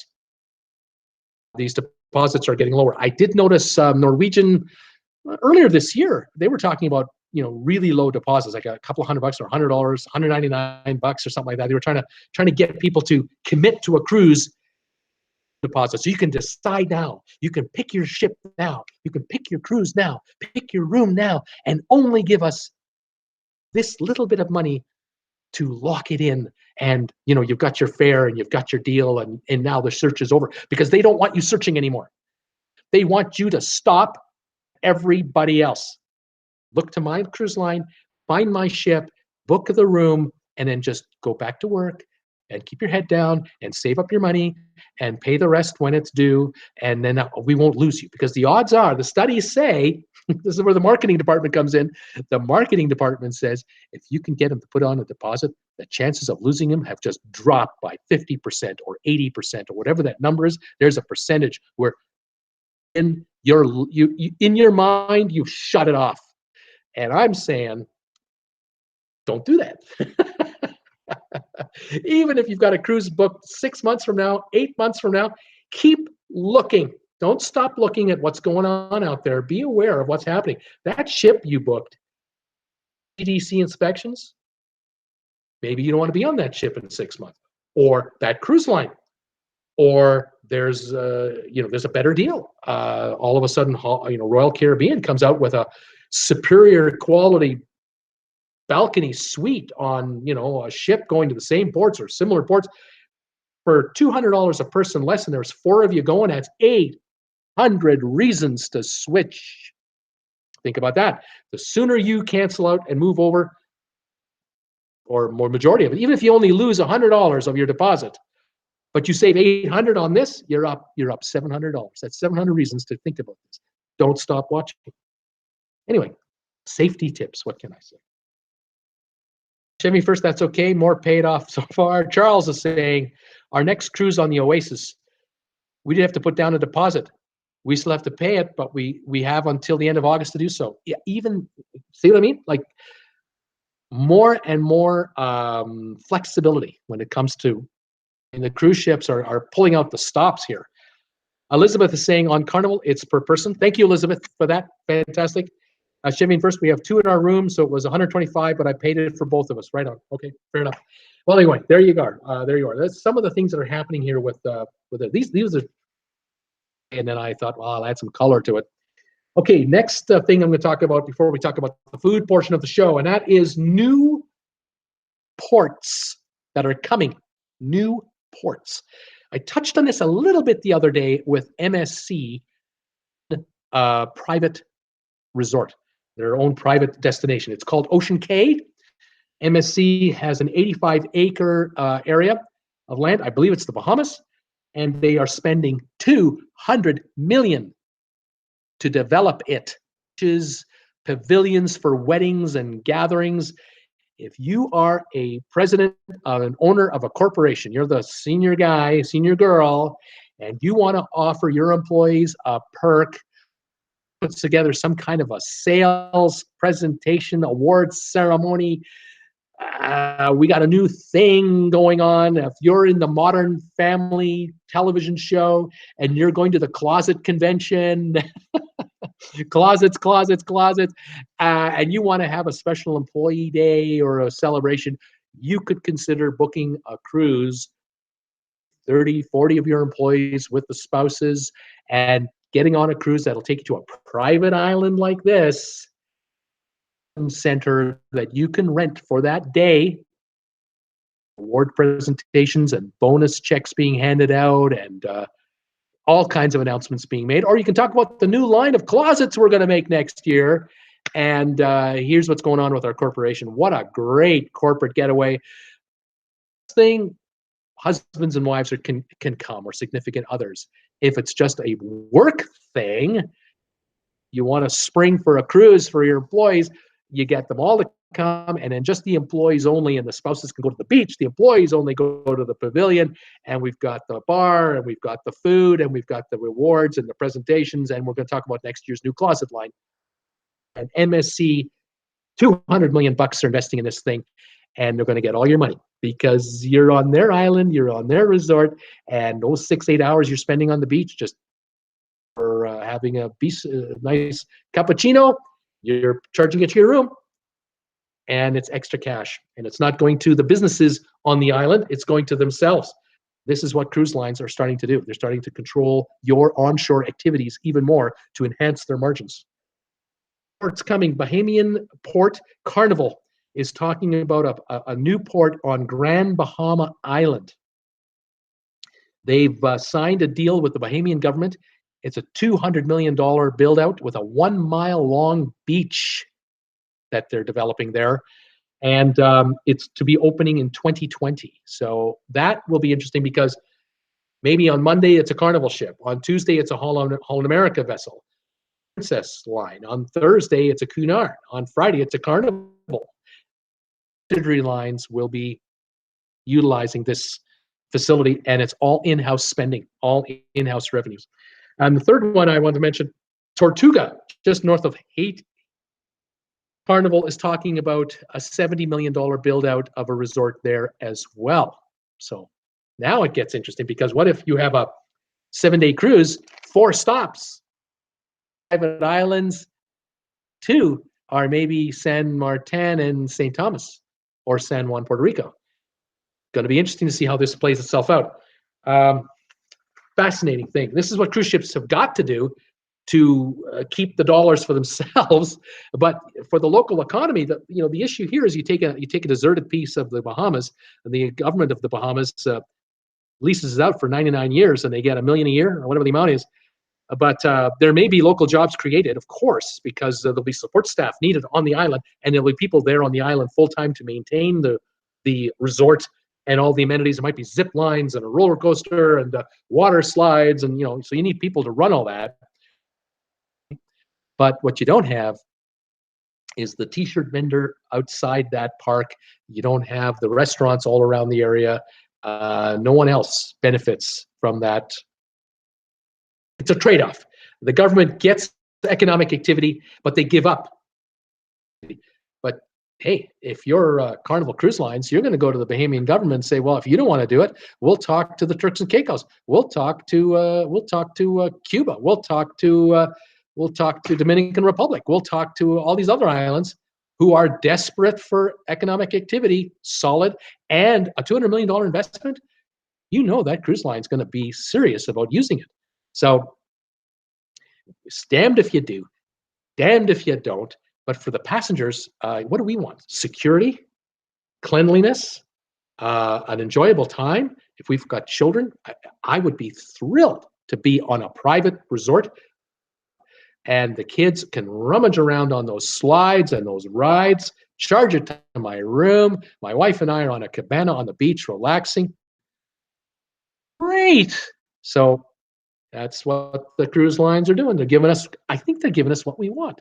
These deposits are getting lower. I did notice Norwegian earlier this year. They were talking about, you know, really low deposits, like a couple $100 or $100, $199 or something like that. They were trying to get people to commit to a cruise deposit. So you can decide now. You can pick your ship now. You can pick your cruise now. Pick your room now, and only give us this little bit of money to lock it in. And, you know, you've got your fare and you've got your deal, and now the search is over, because they don't want you searching anymore. They want you to stop everybody else. Look to my cruise line, find my ship, book the room, and then just go back to work and keep your head down and save up your money and pay the rest when it's due. And then we won't lose you, because the odds are, the studies say, this is where the marketing department comes in. The marketing department says, if you can get them to put on a deposit, the chances of losing them have just dropped by 50% or 80% or whatever that number is. There's a percentage where in your mind, you shut it off. And I'm saying, don't do that. Even if you've got a cruise booked 6 months from now, 8 months from now, keep looking. Don't stop looking at what's going on out there. Be aware of what's happening. That ship you booked, CDC inspections, maybe you don't want to be on that ship in 6 months, or that cruise line, or there's there's a better deal. All of a sudden, Royal Caribbean comes out with a superior quality balcony suite on, a ship going to the same ports or similar ports for $200 a person less, and there's 4 of you going. That's 800 reasons to switch. Think about that. The sooner you cancel out and move over, or more majority of it, even if you only lose $100 of your deposit, but you save 800 on this, you're up $700. That's 700 reasons to think about this. Don't stop watching. Anyway, safety tips. What can I say? Jimmy first, that's okay. More paid off so far. Charles is saying, our next cruise on the Oasis, we did have to put down a deposit. We still have to pay it, but we have until the end of August to do so. Yeah, even, see what I mean? Like, more and more flexibility when it comes to, and the cruise ships are pulling out the stops here. Elizabeth is saying on Carnival, it's per person. Thank you, Elizabeth, for that. Fantastic. Jimmy, first, we have 2 in our room, so it was $125, but I paid it for both of us. Right on. Okay, fair enough. Well, anyway, there you go. There you are. That's some of the things that are happening here with these are. And then I thought, well, I'll add some color to it. Okay, next thing I'm going to talk about before we talk about the food portion of the show, and that is new ports that are coming. New ports. I touched on this a little bit the other day with MSC, private resort, their own private destination. It's called Ocean Cay. MSC has an 85-acre area of land. I believe it's the Bahamas, and they are spending $200 million to develop it. Which is pavilions for weddings and gatherings. If you are a president of an owner of a corporation, you're the senior guy, senior girl, and you want to offer your employees a perk, puts together some kind of a sales presentation, awards ceremony. We got a new thing going on. If you're in the Modern Family television show and you're going to the closet convention, closets, and you want to have a special employee day or a celebration, you could consider booking a cruise, 30, 40 of your employees with the spouses, and getting on a cruise that'll take you to a private island like this center that you can rent for that day. Award presentations and bonus checks being handed out, and all kinds of announcements being made. Or you can talk about the new line of closets we're going to make next year. And here's what's going on with our corporation. What a great corporate getaway. Thing, husbands and wives can come, or significant others. If it's just a work thing, you want to spring for a cruise for your employees, you get them all to come, and then just the employees only, and the spouses can go to the beach. The employees only go to the pavilion, and we've got the bar, and we've got the food, and we've got the rewards and the presentations, and we're going to talk about next year's new closet line. And MSC, $200 million are investing in this thing, and they're going to get all your money because you're on their island, you're on their resort, and those 6-8 hours you're spending on the beach just for having a nice cappuccino, you're charging it to your room, and it's extra cash. And it's not going to the businesses on the island, it's going to themselves. This is what cruise lines are starting to do. They're starting to control your onshore activities even more to enhance their margins. It's coming. Bahamian port Carnival is talking about a new port on Grand Bahama Island. They've signed a deal with the Bahamian government. It's a $200 million build out with a 1 mile long beach that they're developing there. And it's to be opening in 2020. So that will be interesting because maybe on Monday it's a Carnival ship. On Tuesday it's a Holland America vessel, Princess line. On Thursday it's a Cunard. On Friday it's a Carnival. Subsidiary lines will be utilizing this facility, and it's all in-house spending, all in-house revenues. And the third one I want to mention, Tortuga, just north of Haiti. Carnival is talking about a $70 million build out of a resort there as well. So now it gets interesting, because what if you have a 7-day cruise, 4 stops, private islands, 2 are maybe San Martin and St. Thomas, or San Juan, Puerto Rico. Going to be interesting to see how this plays itself out. Fascinating thing. This is what cruise ships have got to do to keep the dollars for themselves, but for the local economy, the issue here is you take a deserted piece of the Bahamas, and the government of the Bahamas leases it out for 99 years, and they get $1 million a year or whatever the amount is. But there may be local jobs created, of course, because there'll be support staff needed on the island, and there'll be people there on the island full time to maintain the resort and all the amenities. There might be zip lines and a roller coaster and water slides, and so you need people to run all that. But what you don't have is the T-shirt vendor outside that park. You don't have the restaurants all around the area. No one else benefits from that. It's a trade-off. The government gets economic activity, but they give up. But hey, if you're Carnival Cruise Lines, you're going to go to the Bahamian government and say, well, if you don't want to do it, we'll talk to the Turks and Caicos. We'll talk to Cuba. We'll talk to Dominican Republic. We'll talk to all these other islands who are desperate for economic activity, solid, and a $200 million investment. That cruise line is going to be serious about using it. So it's damned if you do, damned if you don't. But for the passengers, what do we want? Security, cleanliness, an enjoyable time, if we've got children, I would be thrilled to be on a private resort and the kids can rummage around on those slides and those rides, charge it to my room. My wife and I are on a cabana on the beach relaxing. Great. So that's what the cruise lines are doing. They're giving us, I think they're giving us what we want.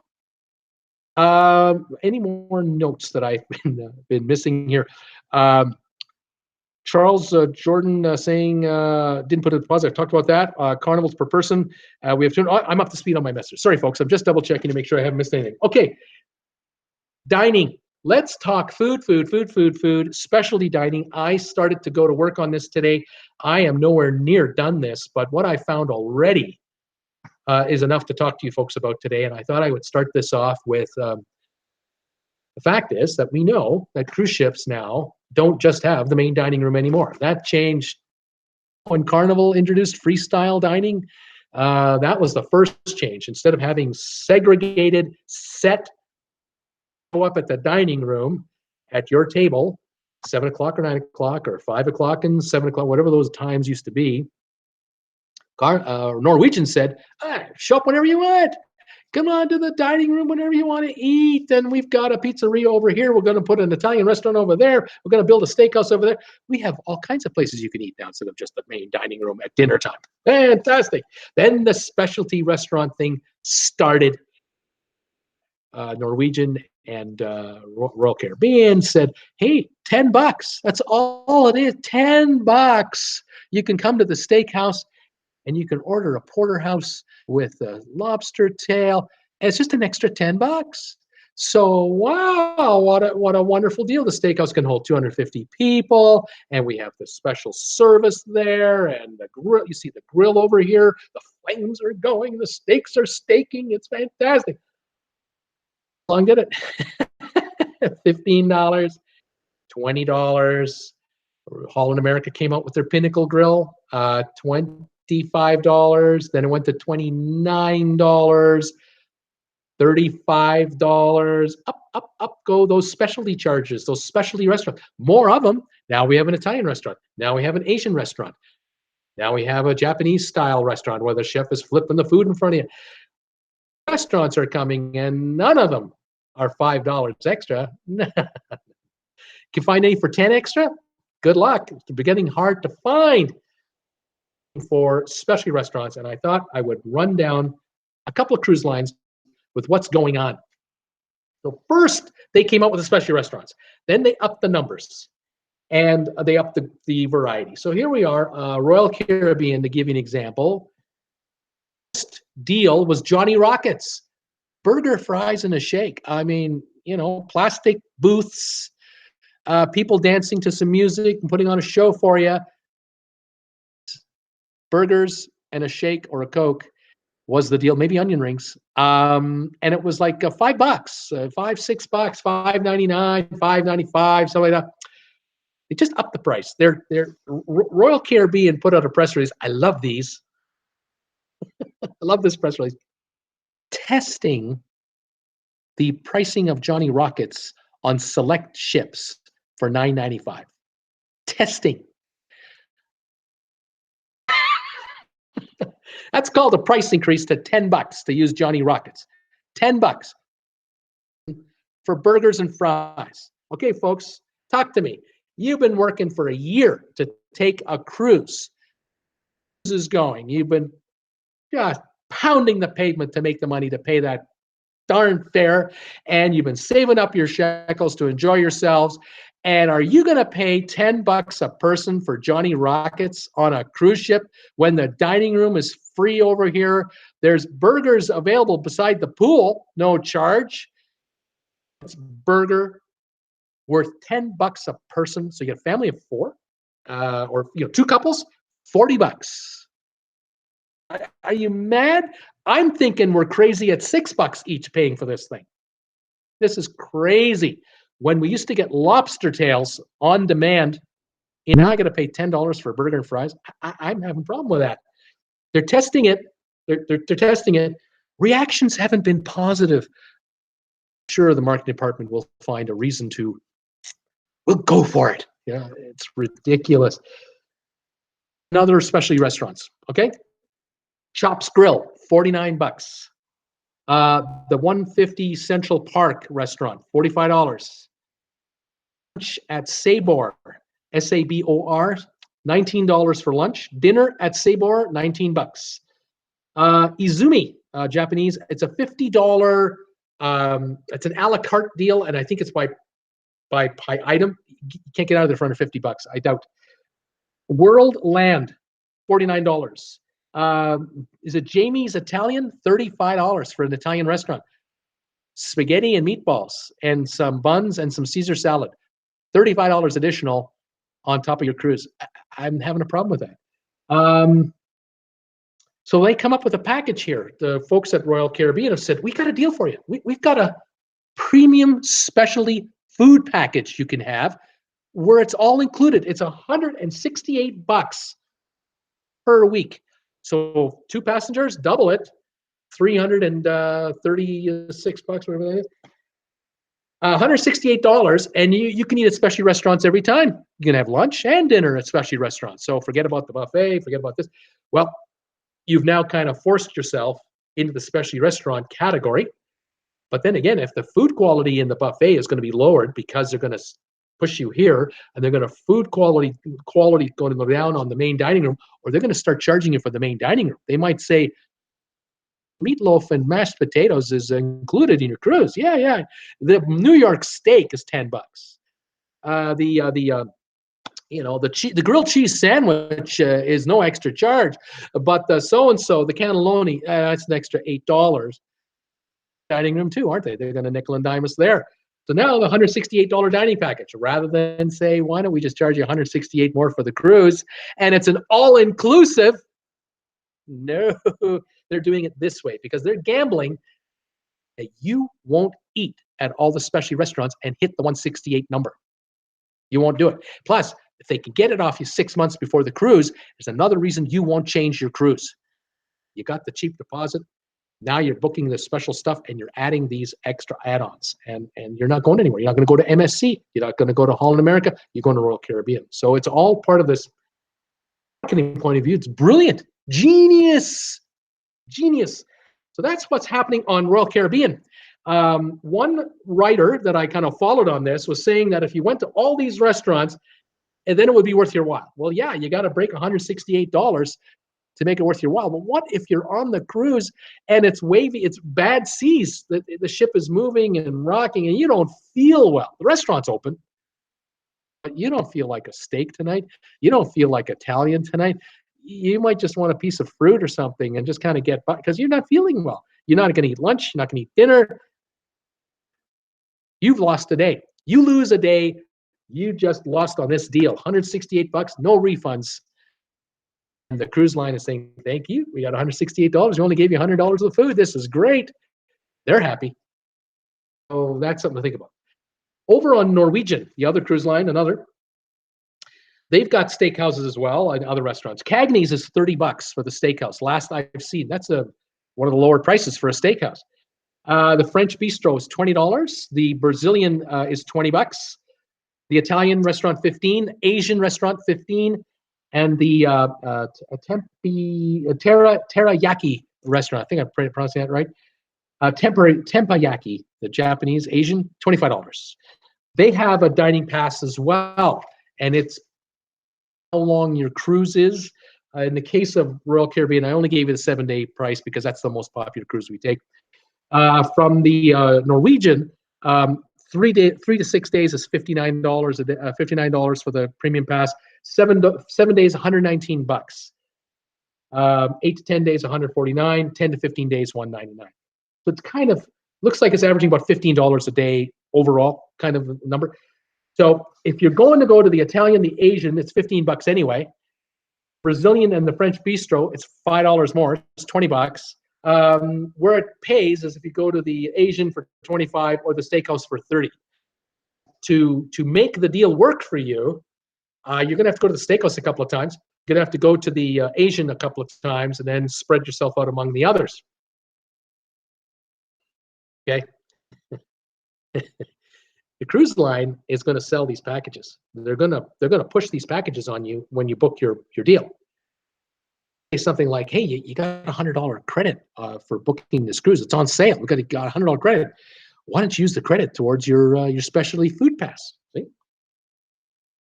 Any more notes that I've been missing here? Charles Jordan saying, didn't put a deposit. I've talked about that. Carnivals per person. We have I'm up to speed on my message. Sorry, folks. I'm just double checking to make sure I haven't missed anything. Okay. Dining. Let's talk food, specialty dining. I started to go to work on this today. I am nowhere near done this, but what I found already is enough to talk to you folks about today. And I thought I would start this off with the fact is that we know that cruise ships now don't just have the main dining room anymore. That changed when Carnival introduced freestyle dining. That was the first change. Instead of having segregated set, go up at the dining room at your table, 7 o'clock or 9 o'clock or 5 o'clock and 7 o'clock, whatever those times used to be. Norwegian said, show up whenever you want. Come on to the dining room whenever you want to eat. And we've got a pizzeria over here. We're going to put an Italian restaurant over there. We're going to build a steakhouse over there. We have all kinds of places you can eat now instead of just the main dining room at dinner time. Fantastic. Then the specialty restaurant thing started. Norwegian and Royal Caribbean said, hey, $10. That's all it is. $10. You can come to the steakhouse and you can order a porterhouse with a lobster tail. And it's just an extra $10. So wow, what a wonderful deal. The steakhouse can hold 250 people, and we have the special service there, and the grill. You see the grill over here. The flames are going. The steaks are staking. It's fantastic. How long did it? $15, $20. Holland America came out with their Pinnacle Grill, $25. Then it went to $29, $35. Up go those specialty charges, those specialty restaurants. More of them. Now we have an Italian restaurant. Now we have an Asian restaurant. Now we have a Japanese style restaurant where the chef is flipping the food in front of you. Restaurants are coming and none of them are $5 extra. Can find any for 10 extra? Good luck. It's getting hard to find for specialty restaurants, and I thought I would run down a couple of cruise lines with what's going on. So first, they came out with the specialty restaurants. Then they upped the numbers, and they upped the variety. So here we are, Royal Caribbean, to give you an example. First deal was Johnny Rockets, burger, fries, and a shake. I mean, you know, plastic booths, people dancing to some music and putting on a show for you. Burgers and a shake or a Coke was the deal. Maybe onion rings. And it was like $5, $5, $6, $5.99, $5.95, something like that. They just upped the price. They're Royal Caribbean put out a press release. I love these. I love this press release. Testing the pricing of Johnny Rockets on select ships for $9.95. Testing. That's called a price increase to $10 to use Johnny Rockets. $10 for burgers and fries. Okay, folks, talk to me. You've been working for a year to take a cruise. Cruise is going. You've been just pounding the pavement to make the money to pay that darn fare, and you've been saving up your shekels to enjoy yourselves. And are you going to pay $10 a person for Johnny Rockets on a cruise ship when the dining room is free over here? There's burgers available beside the pool, no charge. It's burger worth $10 a person. So you get a family of four, or two couples, $40. Are you mad? I'm thinking we're crazy at $6 each paying for this thing. This is crazy. When we used to get lobster tails on demand, and now I got to pay $10 for a burger and fries. I'm having a problem with that. They're testing it. They're testing it. Reactions haven't been positive. I'm sure the marketing department will find a reason to. We'll go for it. Yeah, it's ridiculous. Another specialty restaurants, okay? Chops Grill, 49 bucks. The 150 Central Park restaurant, $45. Lunch at Sabor, S-A-B-O-R, $19 for lunch. Dinner at Sabor, 19 bucks. Izumi, Japanese, it's a $50, it's an a la carte deal, and I think it's by item. You can't get out of there for under 50 bucks, I doubt. World Land, $49. Is it Jamie's Italian? $35 for an Italian restaurant. Spaghetti and meatballs and some buns and some Caesar salad. $35 additional on top of your cruise. I'm having a problem with that. So they come up with a package here. The folks at Royal Caribbean have said, we got a deal for you. We've got a premium specialty food package you can have where it's all included. It's 168 bucks per week. So 2 passengers, double it, 336 bucks, whatever that is. $168, and you can eat at specialty restaurants every time. You can have lunch and dinner at specialty restaurants. So forget about the buffet, forget about this. Well, you've now kind of forced yourself into the specialty restaurant category. But then again, if the food quality in the buffet is going to be lowered because they're going to push you here, and they're going to food quality going to go down on the main dining room, or they're going to start charging you for the main dining room. They might say, meatloaf and mashed potatoes is included in your cruise. Yeah. The New York steak is 10 bucks. The grilled cheese sandwich is no extra charge, but the so-and-so, the cannelloni, that's an extra $8. Dining room too, aren't they? They're going to nickel and dime us there. So now the $168 dining package, rather than say, why don't we just charge you $168 more for the cruise, and it's an all-inclusive. No, they're doing it this way because they're gambling that you won't eat at all the specialty restaurants and hit the 168 number. You won't do it. Plus, if they can get it off you 6 months before the cruise, there's another reason you won't change your cruise. You got the cheap deposit. Now you're booking the special stuff and you're adding these extra add-ons, and you're not going anywhere. You're not going to go to MSC. You're not going to go to Holland America. You're going to Royal Caribbean. So it's all part of this marketing point of view. It's brilliant. Genius. So that's what's happening on Royal Caribbean. One writer that I kind of followed on this was saying that if you went to all these restaurants, and then it would be worth your while. Well, yeah, you got to break $168 to make it worth your while. But what if you're on the cruise and it's wavy, it's bad seas, the ship is moving and rocking, and you don't feel well? The restaurant's open, but you don't feel like a steak tonight. You don't feel like Italian tonight. You might just want a piece of fruit or something and just kind of get by because you're not feeling well. You're not going to eat lunch. You're not going to eat dinner. You've lost a day. You lose a day. You just lost on this deal. 168 bucks, no refunds. And the cruise line is saying, thank you. We got $168. We only gave you $100 of the food. This is great. They're happy. So that's something to think about. Over on Norwegian, the other cruise line, they've got steakhouses as well and other restaurants. Cagney's is 30 bucks for the steakhouse. Last I've seen, that's one of the lower prices for a steakhouse. The French Bistro is $20. The Brazilian is 20 bucks. The Italian restaurant, 15. Asian restaurant, 15. And the teriyaki restaurant, I think I'm pronouncing that right. Tempayaki, the Japanese, Asian, $25. They have a dining pass as well, and it's how long your cruise is. In the case of Royal Caribbean, I only gave you the 7-day price because that's the most popular cruise we take. From the Norwegian, 3 to 6 days is $59 a day, $59 for the premium pass. 7 days, 119 bucks. 8 to 10 days, 149. 10 to 15 days, 199. So it's kind of looks like it's averaging about $15 a day overall, kind of number. So if you're going to go to the Italian, the Asian, it's 15 bucks anyway. Brazilian and the French Bistro, it's $5 more. It's 20 bucks. Where it pays is if you go to the Asian for 25 or the steakhouse for 30. To make the deal work for you, you're going to have to go to the steakhouse a couple of times. You're going to have to go to the Asian a couple of times and then spread yourself out among the others. Okay. The cruise line is going to sell these packages. They're going to push these packages on you when you book your deal. something like, hey, you got $100 credit for booking this cruise. It's on sale. We got a $100 credit. Why don't you use the credit towards your specialty food pass? See?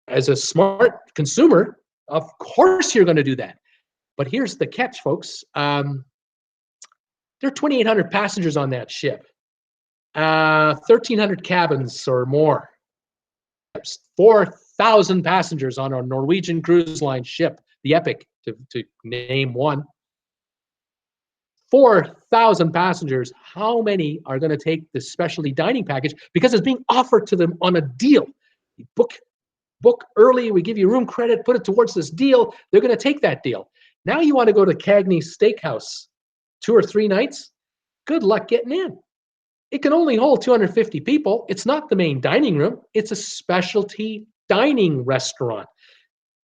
As a smart consumer, of course you're going to do that. But here's the catch, folks. There are 2,800 passengers on that ship, 1,300 cabins or more, 4,000 passengers on a Norwegian Cruise Line ship, the Epic, to name one. 4,000 passengers. How many are going to take the specialty dining package because it's being offered to them on a deal? You book early, we give you room credit, put it towards this deal. They're going to take that deal. Now you want to go to Cagney's Steakhouse 2 or 3 nights? Good luck getting in. It can only hold 250 people. It's not the main dining room. It's a specialty dining restaurant.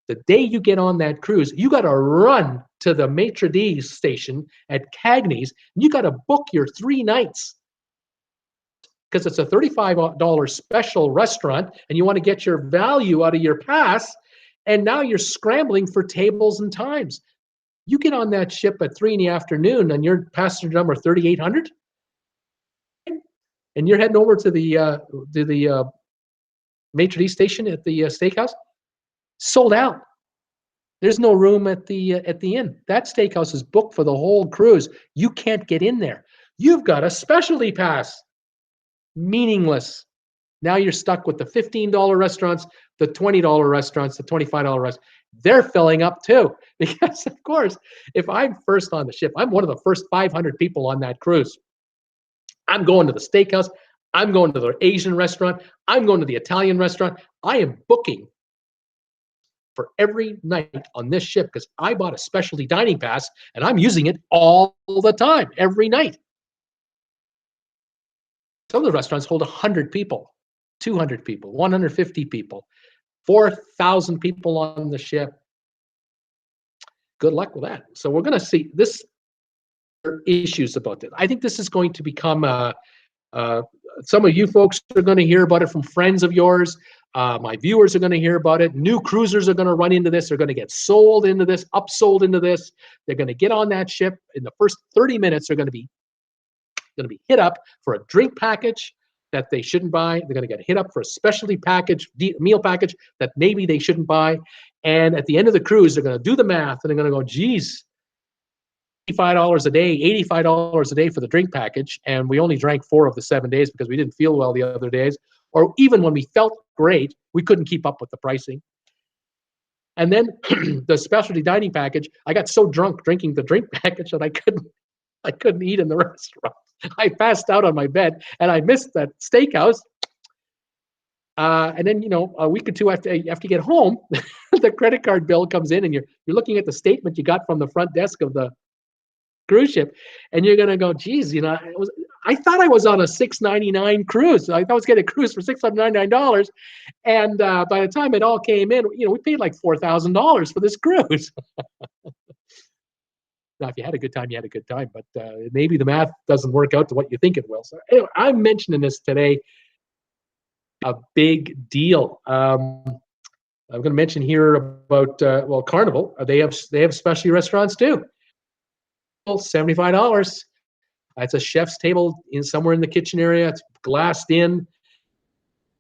The day you get on that cruise, you got to run to the maitre d' station at Cagney's, and you got to book your 3 nights because it's a $35 special restaurant, and you want to get your value out of your pass, and now you're scrambling for tables and times. You get on that ship at 3 in the afternoon, and your passenger number 3,800, and you're heading over to the maitre d' station at the steakhouse. Sold out. There's no room at the inn. That steakhouse is booked for the whole cruise. You can't get in there. You've got a specialty pass. Meaningless. Now you're stuck with the $15 restaurants, the $20 restaurants, the $25 restaurants. They're filling up too. Because, of course, if I'm first on the ship, I'm one of the first 500 people on that cruise. I'm going to the steakhouse. I'm going to the Asian restaurant. I'm going to the Italian restaurant. I am booking for every night on this ship because I bought a specialty dining pass and I'm using it all the time, every night. Some of the restaurants hold 100 people, 200 people, 150 people, 4,000 people on the ship. Good luck with that. So we're going to see this issues about this. I think this is going to become some of you folks are going to hear about it from friends of yours. My viewers are going to hear about it. New cruisers are going to run into this. They're going to get sold into this, upsold into this. They're going to get on that ship. In the first 30 minutes, they're going to be hit up for a drink package that they shouldn't buy. They're going to get hit up for a specialty package, meal package that maybe they shouldn't buy. And at the end of the cruise, they're going to do the math and they're going to go, geez, $85 a day, $85 a day for the drink package, and we only drank 4 of the 7 days because we didn't feel well the other days, or even when we felt great, we couldn't keep up with the pricing. And then the specialty dining package, I got so drunk drinking the drink package that I couldn't eat in the restaurant. I passed out on my bed, and I missed that steakhouse. And then, a week or two after you get home, the credit card bill comes in, and you're looking at the statement you got from the front desk of the cruise ship, and you're gonna go, geez, I thought I was on a $699 cruise. I thought I was getting a cruise for $699, and by the time it all came in, we paid like $4,000 for this cruise. Now, if you had a good time, you had a good time, but maybe the math doesn't work out to what you think it will. So anyway, I'm mentioning this today. A big deal. I'm going to mention here about Carnival. They have specialty restaurants too. $75. It's a chef's table somewhere in the kitchen area. It's glassed in.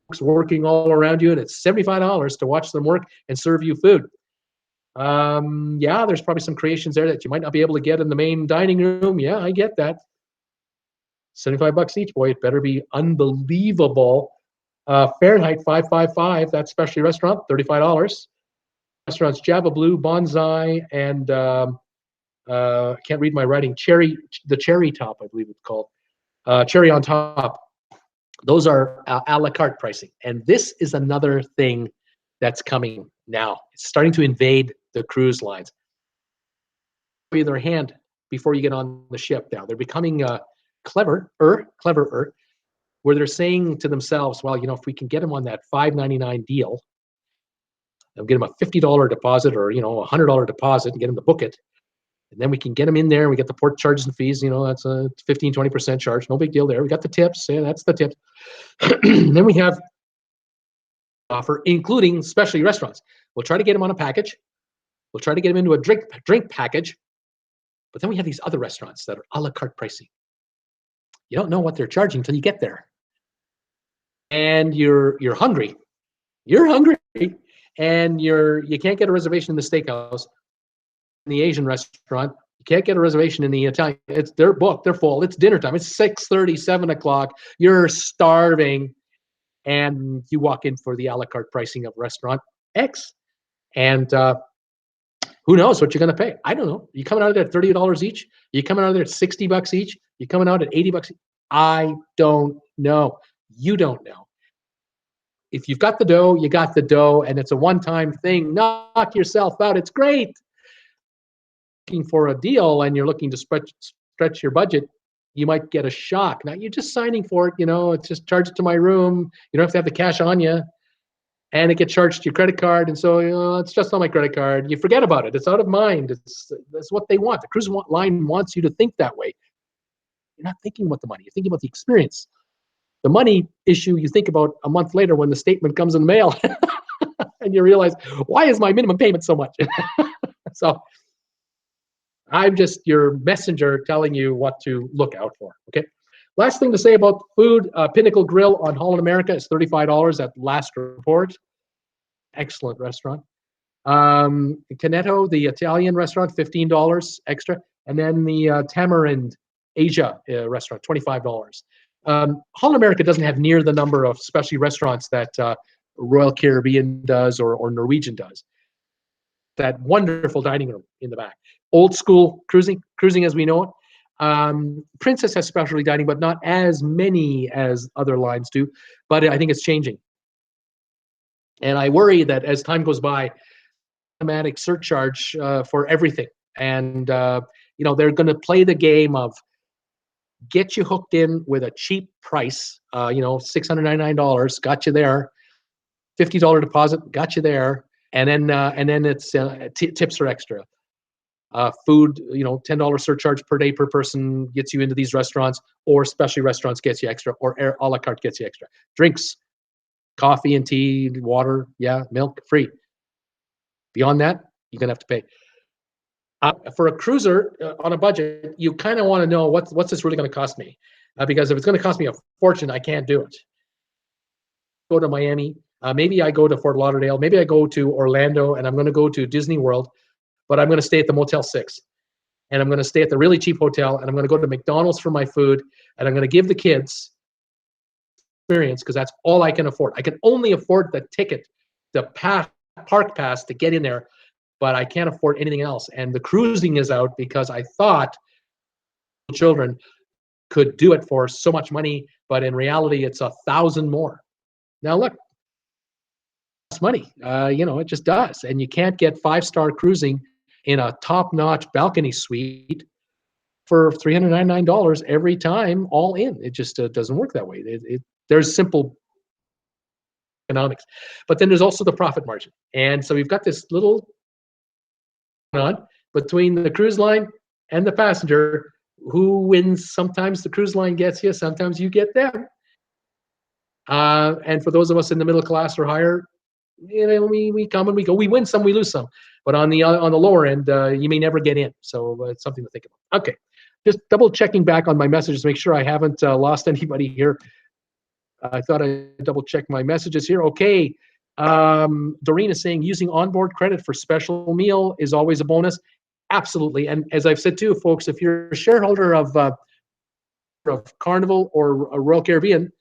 Folks working all around you, and it's $75 to watch them work and serve you food. Yeah, there's probably some creations there that you might not be able to get in the main dining room. Yeah, I get that. $75 each, boy. It better be unbelievable. Fahrenheit 555. That specialty restaurant, $35. Restaurants Java Blue, Bonsai, and I can't read my writing. The Cherry Top, I believe it's called. Cherry on Top. Those are a la carte pricing. And this is another thing that's coming now. It's starting to invade the cruise lines. In their hand before you get on the ship now. They're becoming cleverer, where they're saying to themselves, well, if we can get them on that $5.99 deal, and get them a $50 deposit or, a $100 deposit and get them to book it, and then we can get them in there, and we get the port charges and fees, that's a 15-20% charge. No big deal there. We got the tips. Yeah, that's the tips. Then we have offer, including specialty restaurants. We'll try to get them on a package. We'll try to get them into a drink package. But then we have these other restaurants that are a la carte pricing. You don't know what they're charging until you get there. And you're hungry. You're hungry, and you can't get a reservation in the steakhouse, in the Asian restaurant. You can't get a reservation in the Italian. They're booked. They're full. It's dinner time. It's 6:30, 7 o'clock. You're starving, and you walk in for the a la carte pricing of restaurant X, and who knows what you're going to pay? I don't know. You coming out of there at $30 each? You coming out of there at $60 each? You coming out at $80? I don't know. You don't know. If you've got the dough, you got the dough, and it's a one-time thing. Knock yourself out. It's great. Looking for a deal and you're looking to stretch your budget, you might get a shock. Now you're just signing for it. It's just charge it to my room. You don't have to have the cash on you, and it gets charged to your credit card. And so it's just on my credit card. You forget about it. It's out of mind. That's what they want. The cruise line wants you to think that way. You're not thinking about the money. You're thinking about the experience. The money issue you think about a month later when the statement comes in the mail and you realize, why is my minimum payment so much? So I'm just your messenger telling you what to look out for, okay? Last thing to say about food, Pinnacle Grill on Holland America is $35 at last report. Excellent restaurant. Canetto, the Italian restaurant, $15 extra. And then the Tamarind Asia restaurant, $25. Holland America doesn't have near the number of specialty restaurants that Royal Caribbean does or Norwegian does. That wonderful dining room in the back. Old school cruising as we know it. Princess has specialty dining, but not as many as other lines do. But I think it's changing. And I worry that as time goes by, automatic surcharge for everything. And, they're going to play the game of get you hooked in with a cheap price, $699, got you there. $50 deposit, got you there. And then it's tips are extra. Food, $10 surcharge per day per person gets you into these restaurants, or specialty restaurants gets you extra, or a la carte gets you extra. Drinks, coffee and tea, water, milk, free. Beyond that, you're gonna have to pay. For a cruiser on a budget, you kind of want to know what's this really going to cost me, because if it's going to cost me a fortune, I can't do it. Go to Miami, maybe I go to Fort Lauderdale, maybe I go to Orlando, and I'm going to go to Disney World, but I'm going to stay at the Motel 6, and I'm going to stay at the really cheap hotel, and I'm going to go to McDonald's for my food, and I'm going to give the kids experience because that's all I can afford. I can only afford the ticket, the park pass to get in there, but I can't afford anything else. And the cruising is out because I thought children could do it for so much money, but in reality, it's 1,000 more. Now look, it's money. It just does. And you can't get 5-star cruising in a top-notch balcony suite for $399 every time, all in. It just doesn't work that way. There's simple economics, but then there's also the profit margin. And so we've got this little on between the cruise line and the passenger. Who wins? Sometimes the cruise line gets you, sometimes you get them. And for those of us in the middle class or higher, we come and we go. We win some, we lose some. But on the lower end, you may never get in. So it's something to think about. Okay, just double checking back on my messages, make sure I haven't lost anybody here. I thought I double checked my messages here. Okay. Doreen is saying using onboard credit for special meal is always a bonus. Absolutely. And as I've said too, folks, if you're a shareholder of Carnival or a Royal Caribbean,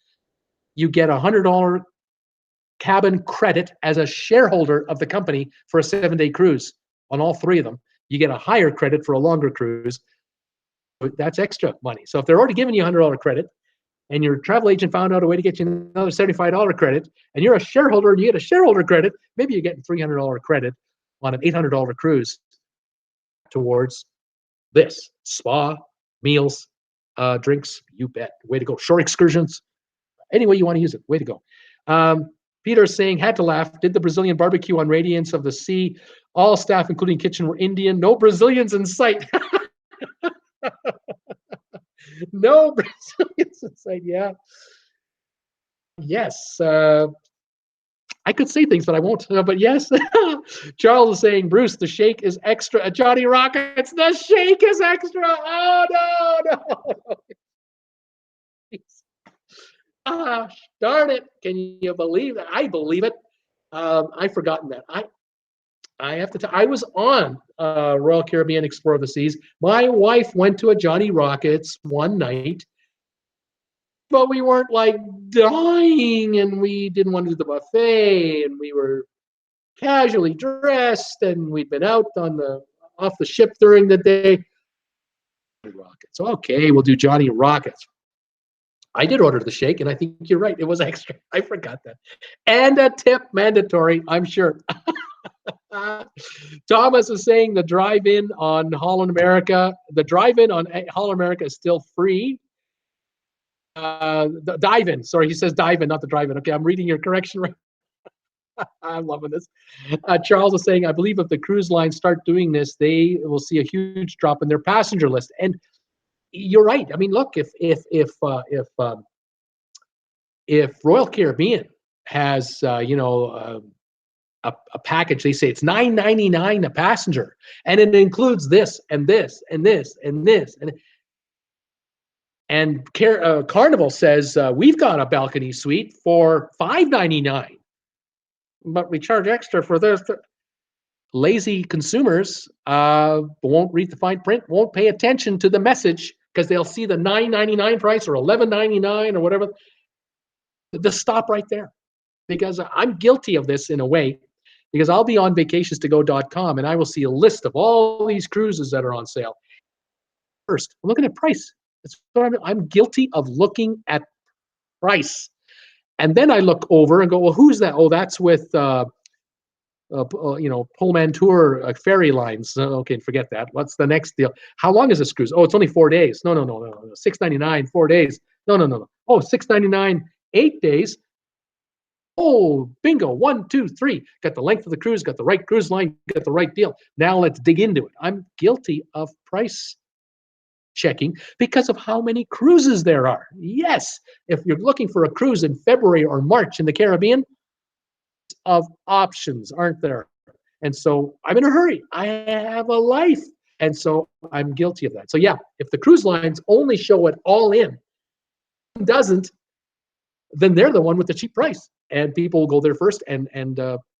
you get $100 cabin credit as a shareholder of the company for a 7-day cruise on all 3 of them. You get a higher credit for a longer cruise. That's extra money. So if they're already giving you $100 credit, and your travel agent found out a way to get you another $75 credit, and you're a shareholder and you get a shareholder credit, maybe you're getting $300 credit on an $800 cruise towards this. Spa, meals, drinks, you bet. Way to go. Shore excursions, any way you want to use it, way to go. Peter's saying, had to laugh, did the Brazilian barbecue on Radiance of the Sea. All staff, including kitchen, were Indian. No Brazilians in sight. No Brazilians in sight, yeah. Yes. I could say things, but I won't. But yes, Charles is saying, Bruce, the shake is extra at Johnny Rockets. The shake is extra. Oh, no. Ah, darn it. Can you believe that? I believe it. I've forgotten that. I have to tell I was on Royal Caribbean Explorer of the Seas. My wife went to a Johnny Rockets one night, but we weren't like dying, and we didn't want to do the buffet, and we were casually dressed, and we'd been out off the ship during the day. Rockets. Okay, we'll do Johnny Rockets. I did order the shake, and I think you're right. It was extra. I forgot that. And a tip mandatory, I'm sure. Thomas is saying the drive-in on Holland America, is still free. The dive-in, sorry, he says dive-in, not the drive-in. Okay, I'm reading your correction right. I'm loving this. Charles is saying, I believe if the cruise lines start doing this, they will see a huge drop in their passenger list. And you're right. I mean, look, if Royal Caribbean has a package, they say it's $9.99 a passenger, and it includes this and this and this and this, and Carnival says we've got a balcony suite for $5.99, but we charge extra for this. Lazy consumers won't read the fine print, won't pay attention to the message because they'll see the $9.99 price or $11.99 or whatever. Just stop right there, because I'm guilty of this in a way, because I'll be on vacationstogo.com and I will see a list of all these cruises that are on sale. First, I'm looking at price. That's what I'm guilty of looking at price. And then I look over and go, well, who's that? Oh, that's with Pullman Tour ferry lines. Okay, forget that. What's the next deal? How long is this cruise? Oh, it's only 4 days. No. $6.99, 4 days. No. Oh, $6.99, 8 days. Oh, bingo. 1, 2, 3. Got the length of the cruise, got the right cruise line, got the right deal. Now let's dig into it. I'm guilty of price checking because of how many cruises there are. Yes, if you're looking for a cruise in February or March in the Caribbean, of options, aren't there? And so I'm in a hurry. I have a life. And so I'm guilty of that. So yeah, if the cruise lines only show it all in, doesn't, then they're the one with the cheap price. And people will go there first, and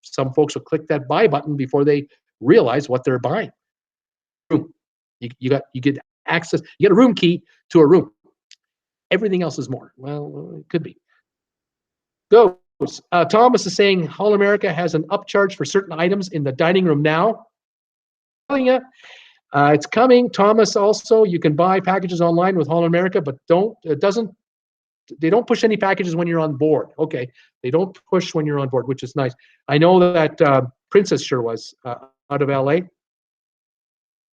some folks will click that buy button before they realize what they're buying. You get access, you get a room key to a room. Everything else is more. Well, it could be. Go. Thomas is saying Holland America has an upcharge for certain items in the dining room now. It's coming. Thomas, also, you can buy packages online with Holland America, but they don't push any packages when you're on board. Okay, they don't push when you're on board, which is nice. I know that Princess sure was out of LA.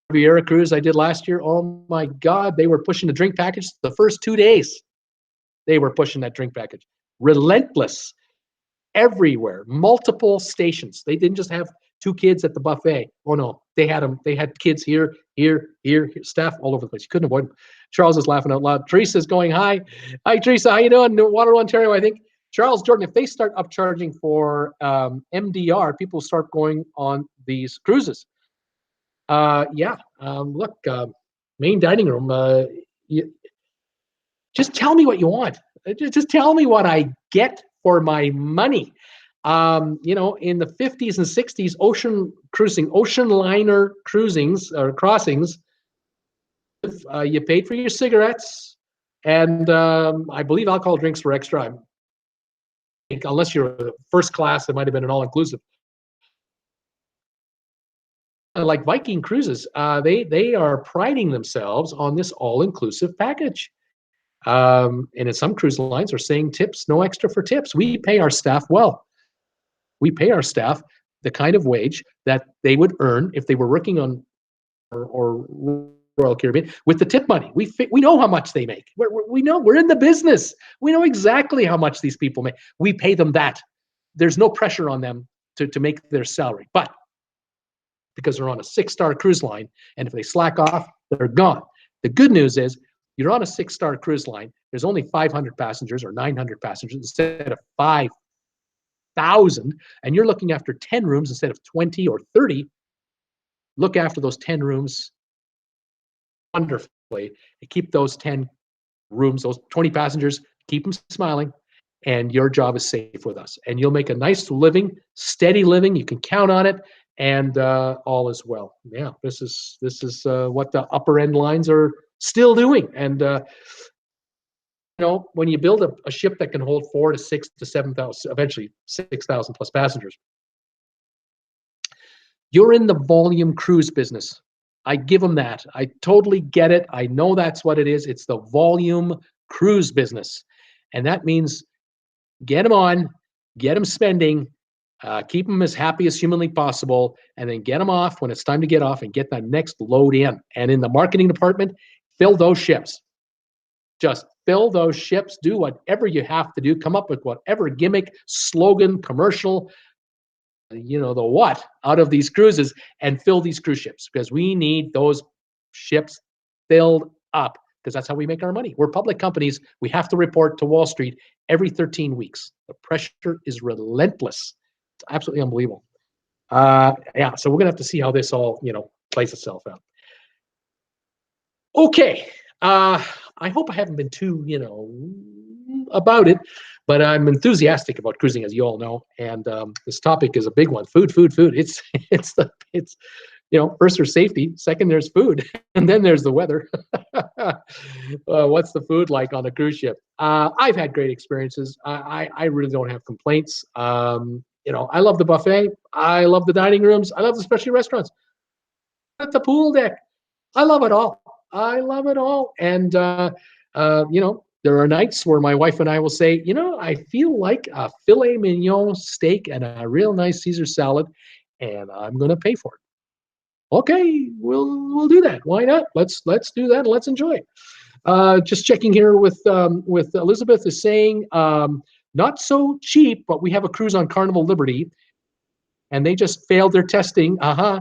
Riviera cruise I did last year. Oh my God, they were pushing the drink package the first 2 days. They were pushing that drink package. Relentless. Everywhere, multiple stations. They didn't just have 2 kids at the buffet. Oh no, they had them. They had kids here, staff all over the place. You couldn't avoid them. Charles is laughing out loud. Teresa's going, hi. Hi, Teresa, how you doing? Waterloo, Ontario, I think. Charles, Jordan, if they start upcharging for MDR, people start going on these cruises. Look, main dining room, just tell me what you want. Just tell me what I get for my money. In the 50s and 60s, ocean liner cruisings or crossings, you paid for your cigarettes, and I believe alcohol drinks were extra. Unless you're first class, it might have been an all-inclusive. Like Viking Cruises, they are priding themselves on this all-inclusive package. And in some cruise lines are saying tips, no extra for tips. We pay our staff well. We pay our staff the kind of wage that they would earn if they were working on or Royal Caribbean with the tip money. We know how much they make. We know, we're in the business. We know exactly how much these people make. We pay them that. There's no pressure on them to make their salary. But because they're on a 6-star cruise line, and if they slack off, they're gone. The good news is, you're on a 6-star cruise line, there's only 500 passengers or 900 passengers instead of 5 1,000 and you're looking after 10 rooms instead of 20 or 30, look after those 10 rooms wonderfully and keep those 10 rooms, those 20 passengers, keep them smiling, and your job is safe with us. And you'll make a nice living, steady living. You can count on it, and all is well. Yeah, this is what the upper end lines are still doing. And when you build a ship that can hold 4,000 to 6,000 to 7,000, eventually 6,000 plus passengers, you're in the volume cruise business. I give them that. I totally get it. I know that's what it is. It's the volume cruise business. And that means get them on, get them spending, keep them as happy as humanly possible, and then get them off when it's time to get off and get that next load in. And in the marketing department, fill those ships. Just fill those ships, do whatever you have to do, come up with whatever gimmick, slogan, commercial, the what out of these cruises, and fill these cruise ships, because we need those ships filled up, because that's how we make our money. We're public companies. We have to report to Wall Street every 13 weeks. The pressure is relentless. It's absolutely unbelievable. Yeah, so we're gonna have to see how this all plays itself out. Okay, I hope I haven't been too about it, but I'm enthusiastic about cruising, as you all know, and this topic is a big one. Food. It's first there's safety, second there's food, and then there's the weather. What's the food like on a cruise ship? I've had great experiences. I really don't have complaints. I love the buffet. I love the dining rooms. I love the specialty restaurants. At the pool deck, I love it all. And there are nights where my wife and I will say, I feel like a filet mignon steak and a real nice Caesar salad, and I'm going to pay for it. Okay, we'll do that. Why not? Let's do that. And let's enjoy it. Just checking here with Elizabeth is saying, not so cheap, but we have a cruise on Carnival Liberty, and they just failed their testing.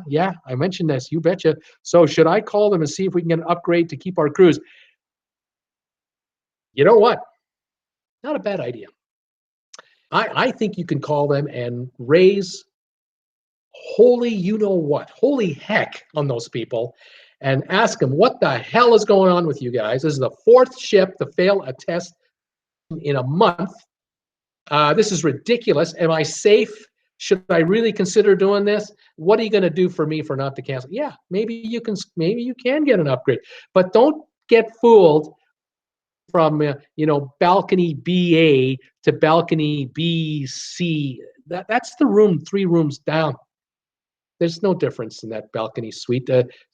Yeah, I mentioned this. You betcha. So should I call them and see if we can get an upgrade to keep our cruise? You know what? Not a bad idea. I think you can call them and raise holy heck on those people, and ask them what the hell is going on with you guys. This is the fourth ship to fail a test in a month. This is ridiculous. Am I safe? Should I really consider doing this? What are you going to do for me for not to cancel? Yeah, maybe you can get an upgrade, but don't get fooled from balcony BA to balcony BC. That's the room 3 rooms down. There's no difference in that balcony suite.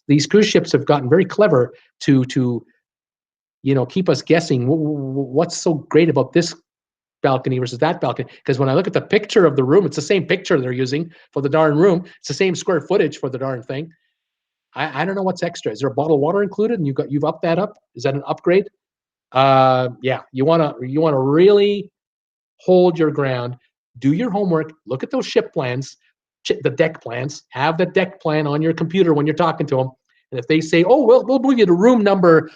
These cruise ships have gotten very clever to keep us guessing what's so great about this balcony versus that balcony. Because when I look at the picture of the room, it's the same picture they're using for the darn room. It's the same square footage for the darn thing. I don't know what's extra. Is there a bottle of water included? And you've upped that up? Is that an upgrade? Yeah, you wanna really hold your ground, do your homework, look at those ship plans, the deck plans, have the deck plan on your computer when you're talking to them. And if they say, oh, we'll move you to room number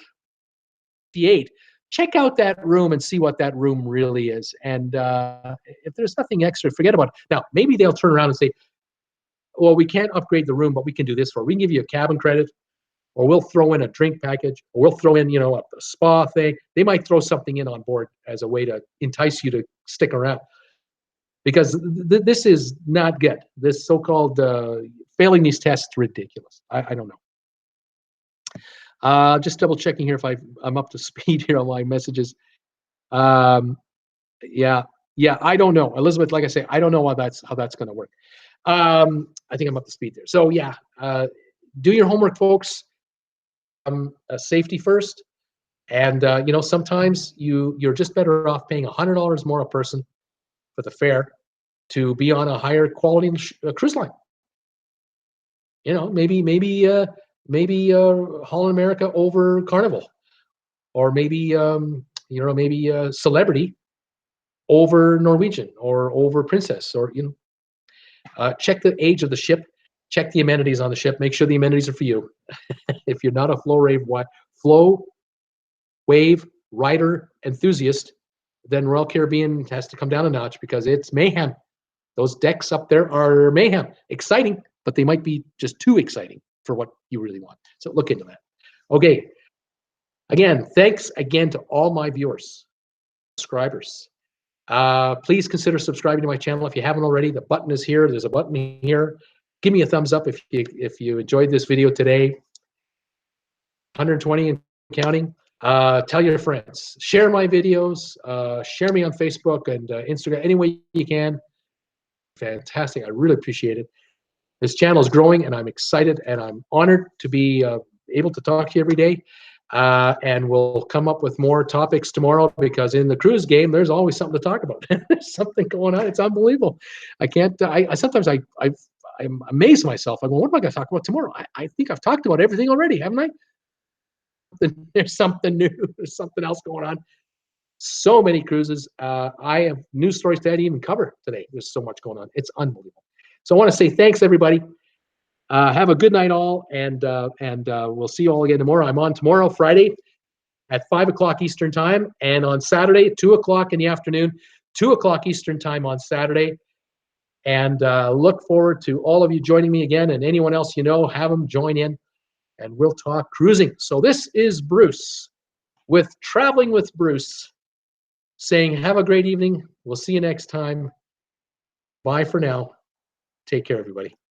58, check out that room and see what that room really is. And if there's nothing extra, forget about it. Now, maybe they'll turn around and say, well, we can't upgrade the room, but we can do this for it. We can give you a cabin credit, or we'll throw in a drink package, or we'll throw in, a spa thing. They might throw something in on board as a way to entice you to stick around. Because this is not good. This so-called failing these tests, ridiculous. I don't know. Just double checking here if I'm up to speed here on my messages. Yeah, I don't know, Elizabeth. Like I say, I don't know how that's going to work. I think I'm up to speed there. So yeah, do your homework, folks. Safety first, and sometimes you're just better off paying $100 more a person for the fare to be on a higher quality cruise line. Maybe Holland America over Carnival, or maybe Celebrity over Norwegian, or over Princess, or check the age of the ship, check the amenities on the ship, make sure the amenities are for you. If you're not a flow wave rider enthusiast, then Royal Caribbean has to come down a notch, because it's mayhem. Those decks up there are mayhem, exciting, but they might be just too exciting for what you really want. So look into that. Okay. Again, thanks again to all my viewers, subscribers. Please consider subscribing to my channel if you haven't already. The button is here. There's a button here. Give me a thumbs up if you enjoyed this video today. 120 and counting. Tell your friends. Share my videos. Share me on Facebook and Instagram any way you can. Fantastic. I really appreciate it. This channel is growing, and I'm excited, and I'm honored to be able to talk to you every day. And we'll come up with more topics tomorrow, because in the cruise game, there's always something to talk about. There's something going on. It's unbelievable. I can't. I sometimes I'm amazed myself. I go, what am I going to talk about tomorrow? I think I've talked about everything already, haven't I? There's something new. There's something else going on. So many cruises. I have news stories that I didn't even cover today. There's so much going on. It's unbelievable. So I want to say thanks, everybody. Have a good night, all, and we'll see you all again tomorrow. I'm on tomorrow, Friday, at 5 o'clock Eastern Time, and on Saturday, 2 o'clock in the afternoon, 2 o'clock Eastern Time on Saturday. And look forward to all of you joining me again, and anyone else you know, have them join in, and we'll talk cruising. So this is Bruce with Traveling with Bruce, saying have a great evening. We'll see you next time. Bye for now. Take care, everybody.